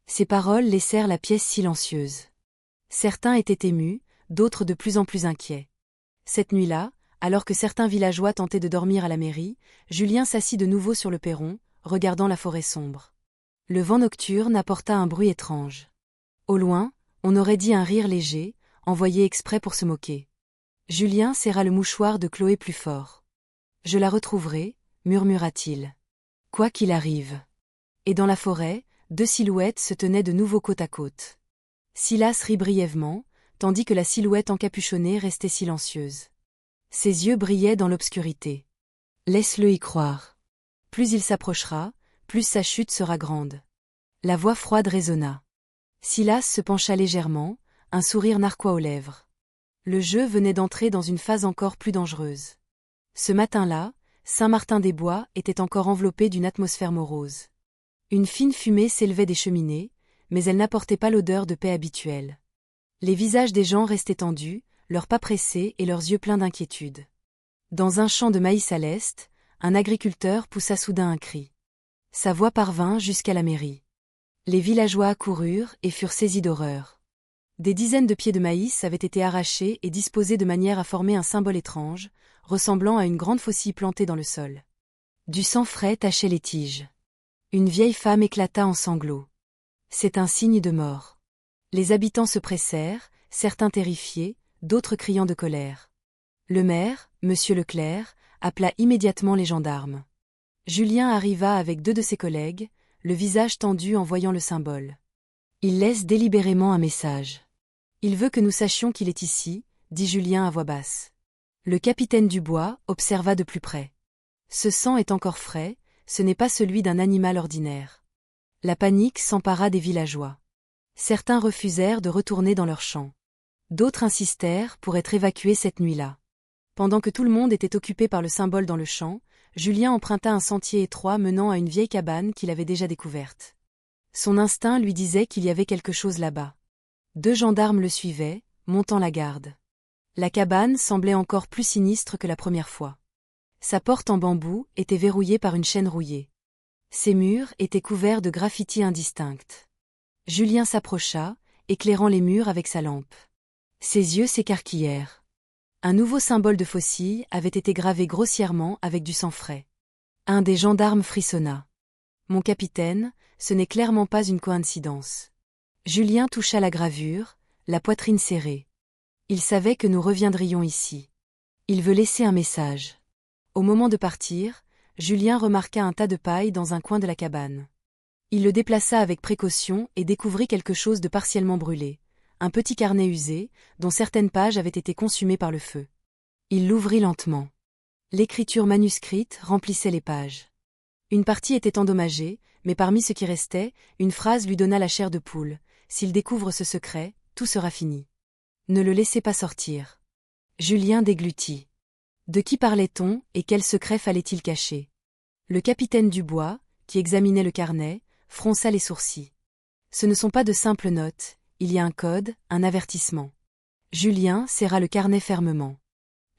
[SPEAKER 1] Ces paroles laissèrent la pièce silencieuse. Certains étaient émus, d'autres de plus en plus inquiets. Cette nuit-là, alors que certains villageois tentaient de dormir à la mairie, Julien s'assit de nouveau sur le perron, regardant la forêt sombre. Le vent nocturne apporta un bruit étrange. Au loin, on aurait dit un rire léger, envoyé exprès pour se moquer. Julien serra le mouchoir de Chloé plus fort. « Je la retrouverai, » murmura-t-il. « Quoi qu'il arrive. » Et dans la forêt, deux silhouettes se tenaient de nouveau côte à côte. Silas rit brièvement, tandis que la silhouette encapuchonnée restait silencieuse. Ses yeux brillaient dans l'obscurité. « Laisse-le y croire. Plus il s'approchera, plus sa chute sera grande. » La voix froide résonna. Silas se pencha légèrement, un sourire narquois aux lèvres. Le jeu venait d'entrer dans une phase encore plus dangereuse. Ce matin-là, Saint-Martin-des-Bois était encore enveloppé d'une atmosphère morose. Une fine fumée s'élevait des cheminées, mais elle n'apportait pas l'odeur de paix habituelle. Les visages des gens restaient tendus, leurs pas pressés et leurs yeux pleins d'inquiétude. Dans un champ de maïs à l'est, un agriculteur poussa soudain un cri. Sa voix parvint jusqu'à la mairie. Les villageois accoururent et furent saisis d'horreur. Des dizaines de pieds de maïs avaient été arrachés et disposés de manière à former un symbole étrange, ressemblant à une grande faucille plantée dans le sol. Du sang frais tachait les tiges. Une vieille femme éclata en sanglots. « C'est un signe de mort. » Les habitants se pressèrent, certains terrifiés, d'autres criant de colère. Le maire, Monsieur Leclerc, appela immédiatement les gendarmes. Julien arriva avec deux de ses collègues, le visage tendu en voyant le symbole. Il laisse délibérément un message. Il veut que nous sachions qu'il est ici, dit Julien à voix basse. Le capitaine Dubois observa de plus près. Ce sang est encore frais, ce n'est pas celui d'un animal ordinaire. La panique s'empara des villageois. Certains refusèrent de retourner dans leurs champs. D'autres insistèrent pour être évacués cette nuit-là. Pendant que tout le monde était occupé par le symbole dans le champ, Julien emprunta un sentier étroit menant à une vieille cabane qu'il avait déjà découverte. Son instinct lui disait qu'il y avait quelque chose là-bas. Deux gendarmes le suivaient, montant la garde. La cabane semblait encore plus sinistre que la première fois. Sa porte en bambou était verrouillée par une chaîne rouillée. Ses murs étaient couverts de graffitis indistincts. Julien s'approcha, éclairant les murs avec sa lampe. Ses yeux s'écarquillèrent. Un nouveau symbole de faucille avait été gravé grossièrement avec du sang frais. Un des gendarmes frissonna. « Mon capitaine, ce n'est clairement pas une coïncidence. » Julien toucha la gravure, la poitrine serrée. Il savait que nous reviendrions ici. Il veut laisser un message. Au moment de partir, Julien remarqua un tas de paille dans un coin de la cabane. Il le déplaça avec précaution et découvrit quelque chose de partiellement brûlé, un petit carnet usé, dont certaines pages avaient été consumées par le feu. Il l'ouvrit lentement. L'écriture manuscrite remplissait les pages. Une partie était endommagée, mais parmi ce qui restait, une phrase lui donna la chair de poule. S'il découvre ce secret, tout sera fini. Ne le laissez pas sortir. Julien déglutit. De qui parlait-on et quel secret fallait-il cacher? Le capitaine Dubois, qui examinait le carnet, fronça les sourcils. Ce ne sont pas de simples notes, il y a un code, un avertissement. Julien serra le carnet fermement.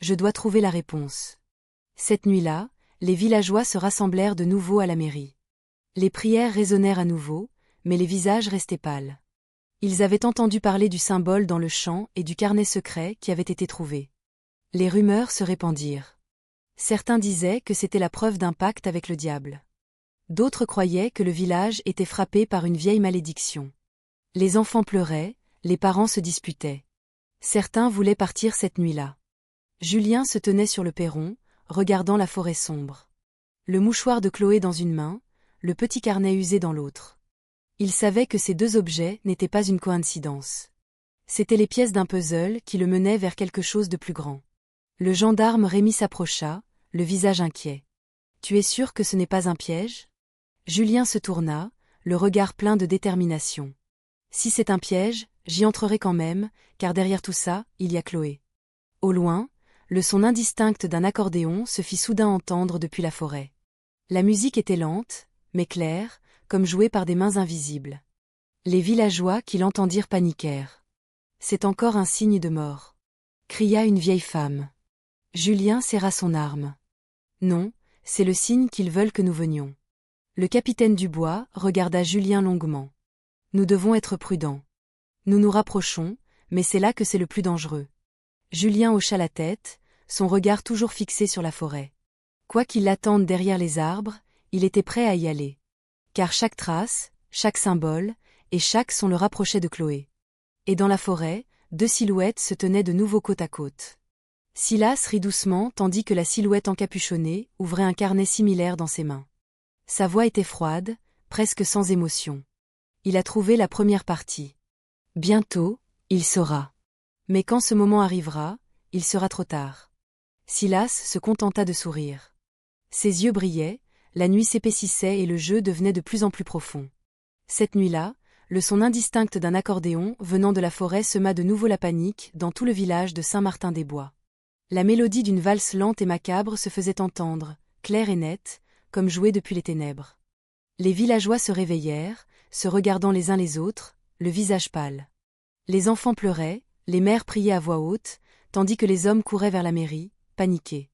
[SPEAKER 1] Je dois trouver la réponse. Cette nuit-là, les villageois se rassemblèrent de nouveau à la mairie. Les prières résonnèrent à nouveau, mais les visages restaient pâles. Ils avaient entendu parler du symbole dans le champ et du carnet secret qui avait été trouvé. Les rumeurs se répandirent. Certains disaient que c'était la preuve d'un pacte avec le diable. D'autres croyaient que le village était frappé par une vieille malédiction. Les enfants pleuraient, les parents se disputaient. Certains voulaient partir cette nuit-là. Julien se tenait sur le perron, regardant la forêt sombre. Le mouchoir de Chloé dans une main, le petit carnet usé dans l'autre. Il savait que ces deux objets n'étaient pas une coïncidence. C'étaient les pièces d'un puzzle qui le menaient vers quelque chose de plus grand. Le gendarme Rémy s'approcha, le visage inquiet. « Tu es sûr que ce n'est pas un piège ?» Julien se tourna, le regard plein de détermination. « Si c'est un piège, j'y entrerai quand même, car derrière tout ça, il y a Chloé. » Au loin, le son indistinct d'un accordéon se fit soudain entendre depuis la forêt. La musique était lente, mais claire, comme jouée par des mains invisibles. Les villageois qui l'entendirent paniquèrent. « C'est encore un signe de mort !» cria une vieille femme. Julien serra son arme. « Non, c'est le signe qu'ils veulent que nous venions. » Le capitaine Dubois regarda Julien longuement. « Nous devons être prudents. Nous nous rapprochons, mais c'est là que c'est le plus dangereux. » Julien hocha la tête, son regard toujours fixé sur la forêt. Quoi qu'il l'attende derrière les arbres, il était prêt à y aller. Car chaque trace, chaque symbole, et chaque son le rapprochait de Chloé. Et dans la forêt, deux silhouettes se tenaient de nouveau côte à côte. Silas rit doucement tandis que la silhouette encapuchonnée ouvrait un carnet similaire dans ses mains. Sa voix était froide, presque sans émotion. Il a trouvé la première partie. Bientôt, il saura. Mais quand ce moment arrivera, il sera trop tard. Silas se contenta de sourire. Ses yeux brillaient, la nuit s'épaississait et le jeu devenait de plus en plus profond. Cette nuit-là, le son indistinct d'un accordéon venant de la forêt sema de nouveau la panique dans tout le village de Saint-Martin-des-Bois. La mélodie d'une valse lente et macabre se faisait entendre, claire et nette, comme jouée depuis les ténèbres. Les villageois se réveillèrent, se regardant les uns les autres, le visage pâle. Les enfants pleuraient, les mères priaient à voix haute, tandis que les hommes couraient vers la mairie, paniqués.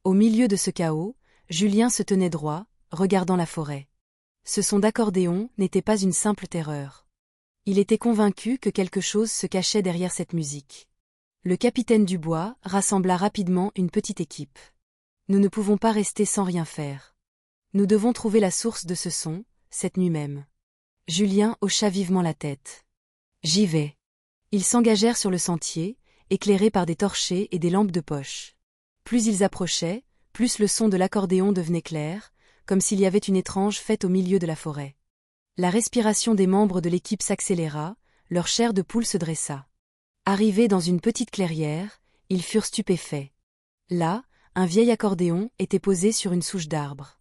[SPEAKER 1] Au milieu de ce chaos, Julien se tenait droit, regardant la forêt. Ce son d'accordéon n'était pas une simple terreur. Il était convaincu que quelque chose se cachait derrière cette musique. Le capitaine Dubois rassembla rapidement une petite équipe. Nous ne pouvons pas rester sans rien faire. Nous devons trouver la source de ce son, cette nuit même. Julien hocha vivement la tête. J'y vais. Ils s'engagèrent sur le sentier, éclairés par des torchers et des lampes de poche. Plus ils approchaient, plus le son de l'accordéon devenait clair, comme s'il y avait une étrange fête au milieu de la forêt. La respiration des membres de l'équipe s'accéléra, leur chair de poule se dressa. Arrivés dans une petite clairière, ils furent stupéfaits. Là, un vieil accordéon était posé sur une souche d'arbre.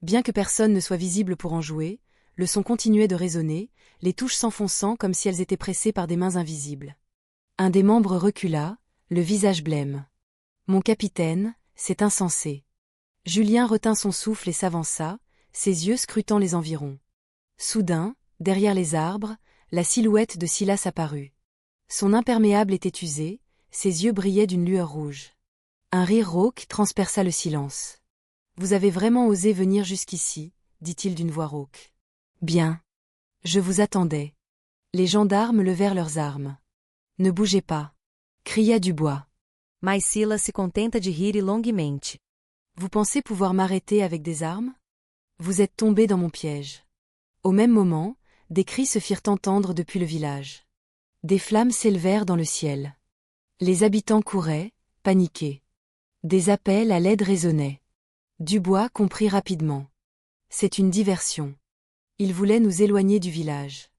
[SPEAKER 1] Bien que personne ne soit visible pour en jouer, le son continuait de résonner, les touches s'enfonçant comme si elles étaient pressées par des mains invisibles. Un des membres recula, le visage blême. « Mon capitaine, c'est insensé. » Julien retint son souffle et s'avança, ses yeux scrutant les environs. Soudain, derrière les arbres, la silhouette de Silas apparut. Son imperméable était usé, ses yeux brillaient d'une lueur rouge. Un rire rauque transperça le silence. « Vous avez vraiment osé venir jusqu'ici, » dit-il d'une voix rauque. « Bien. Je vous attendais. » Les gendarmes levèrent leurs armes. « Ne bougez pas !» cria Dubois.
[SPEAKER 2] Mas Silas se contenta de rir longuement.
[SPEAKER 1] Vous pensez pouvoir m'arrêter avec des armes? Vous êtes tombé dans mon piège. Au même moment, des cris se firent entendre depuis le village. Des flammes s'élevèrent dans le ciel. Les habitants couraient, paniqués. Des appels à l'aide résonnaient. Dubois comprit rapidement. C'est une diversion. Ils voulaient nous éloigner du village.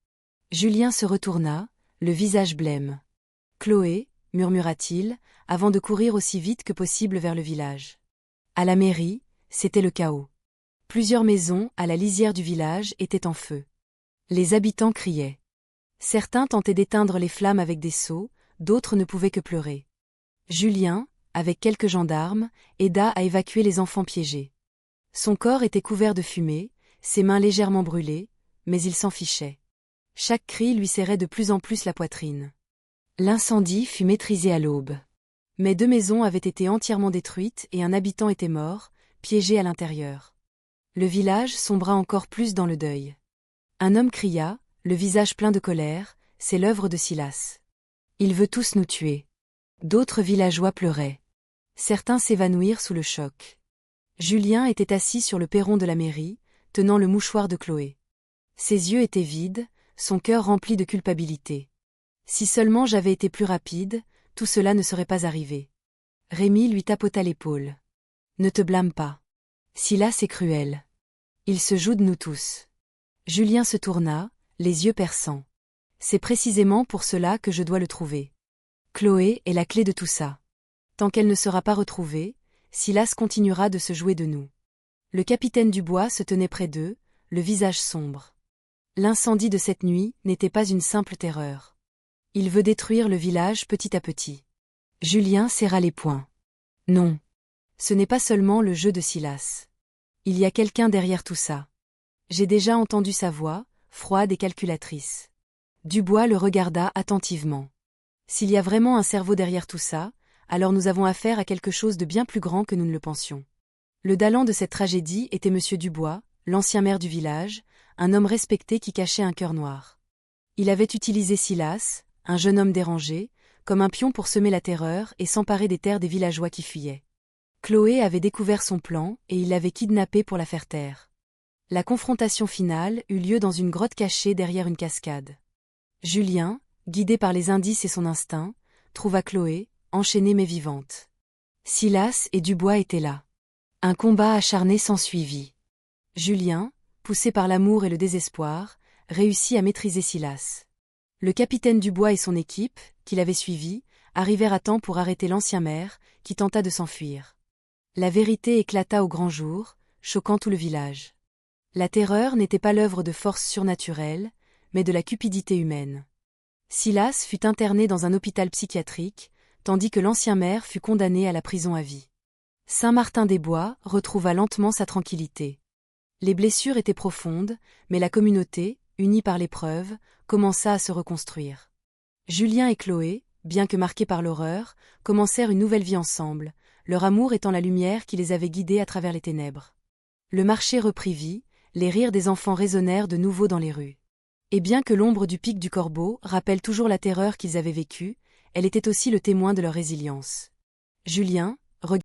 [SPEAKER 1] Julien se retourna, le visage blême. « Chloé » murmura-t-il, avant de courir aussi vite que possible vers le village. À la mairie, c'était le chaos. Plusieurs maisons à la lisière du village étaient en feu. Les habitants criaient. Certains tentaient d'éteindre les flammes avec des seaux, d'autres ne pouvaient que pleurer. Julien, avec quelques gendarmes, aida à évacuer les enfants piégés. Son corps était couvert de fumée, ses mains légèrement brûlées, mais il s'en fichait. Chaque cri lui serrait de plus en plus la poitrine. L'incendie fut maîtrisé à l'aube. Mais 2 maisons avaient été entièrement détruites et un habitant était mort, piégé à l'intérieur. Le village sombra encore plus dans le deuil. Un homme cria, le visage plein de colère, « C'est l'œuvre de Silas. Il veut tous nous tuer. » D'autres villageois pleuraient. Certains s'évanouirent sous le choc. Julien était assis sur le perron de la mairie, tenant le mouchoir de Chloé. Ses yeux étaient vides, son cœur rempli de culpabilité. Si seulement j'avais été plus rapide, tout cela ne serait pas arrivé. Rémi lui tapota l'épaule. Ne te blâme pas. Silas est cruel. Il se joue de nous tous. Julien se tourna, les yeux perçants. C'est précisément pour cela que je dois le trouver. Chloé est la clé de tout ça. Tant qu'elle ne sera pas retrouvée, Silas continuera de se jouer de nous. Le capitaine Dubois se tenait près d'eux, le visage sombre. L'incendie de cette nuit n'était pas une simple terreur. Il veut détruire le village petit à petit. Julien serra les poings. Non. Ce n'est pas seulement le jeu de Silas. Il y a quelqu'un derrière tout ça. J'ai déjà entendu sa voix, froide et calculatrice. Dubois le regarda attentivement. S'il y a vraiment un cerveau derrière tout ça, alors nous avons affaire à quelque chose de bien plus grand que nous ne le pensions. Le Dalland de cette tragédie était Monsieur Dubois, l'ancien maire du village, un homme respecté qui cachait un cœur noir. Il avait utilisé Silas, un jeune homme dérangé, comme un pion pour semer la terreur et s'emparer des terres des villageois qui fuyaient. Chloé avait découvert son plan et il l'avait kidnappé pour la faire taire. La confrontation finale eut lieu dans une grotte cachée derrière une cascade. Julien, guidé par les indices et son instinct, trouva Chloé, enchaînée mais vivante. Silas et Dubois étaient là. Un combat acharné s'ensuivit. Julien, poussé par l'amour et le désespoir, réussit à maîtriser Silas. Le capitaine Dubois et son équipe, qui l'avaient suivi, arrivèrent à temps pour arrêter l'ancien maire, qui tenta de s'enfuir. La vérité éclata au grand jour, choquant tout le village. La terreur n'était pas l'œuvre de forces surnaturelles, mais de la cupidité humaine. Silas fut interné dans un hôpital psychiatrique, tandis que l'ancien maire fut condamné à la prison à vie. Saint-Martin-des-Bois retrouva lentement sa tranquillité. Les blessures étaient profondes, mais la communauté, unie par l'épreuve, commença à se reconstruire. Julien et Chloé, bien que marqués par l'horreur, commencèrent une nouvelle vie ensemble, leur amour étant la lumière qui les avait guidés à travers les ténèbres. Le marché reprit vie, les rires des enfants résonnèrent de nouveau dans les rues. Et bien que l'ombre du pic du Corbeau rappelle toujours la terreur qu'ils avaient vécue, elle était aussi le témoin de leur résilience. Julien,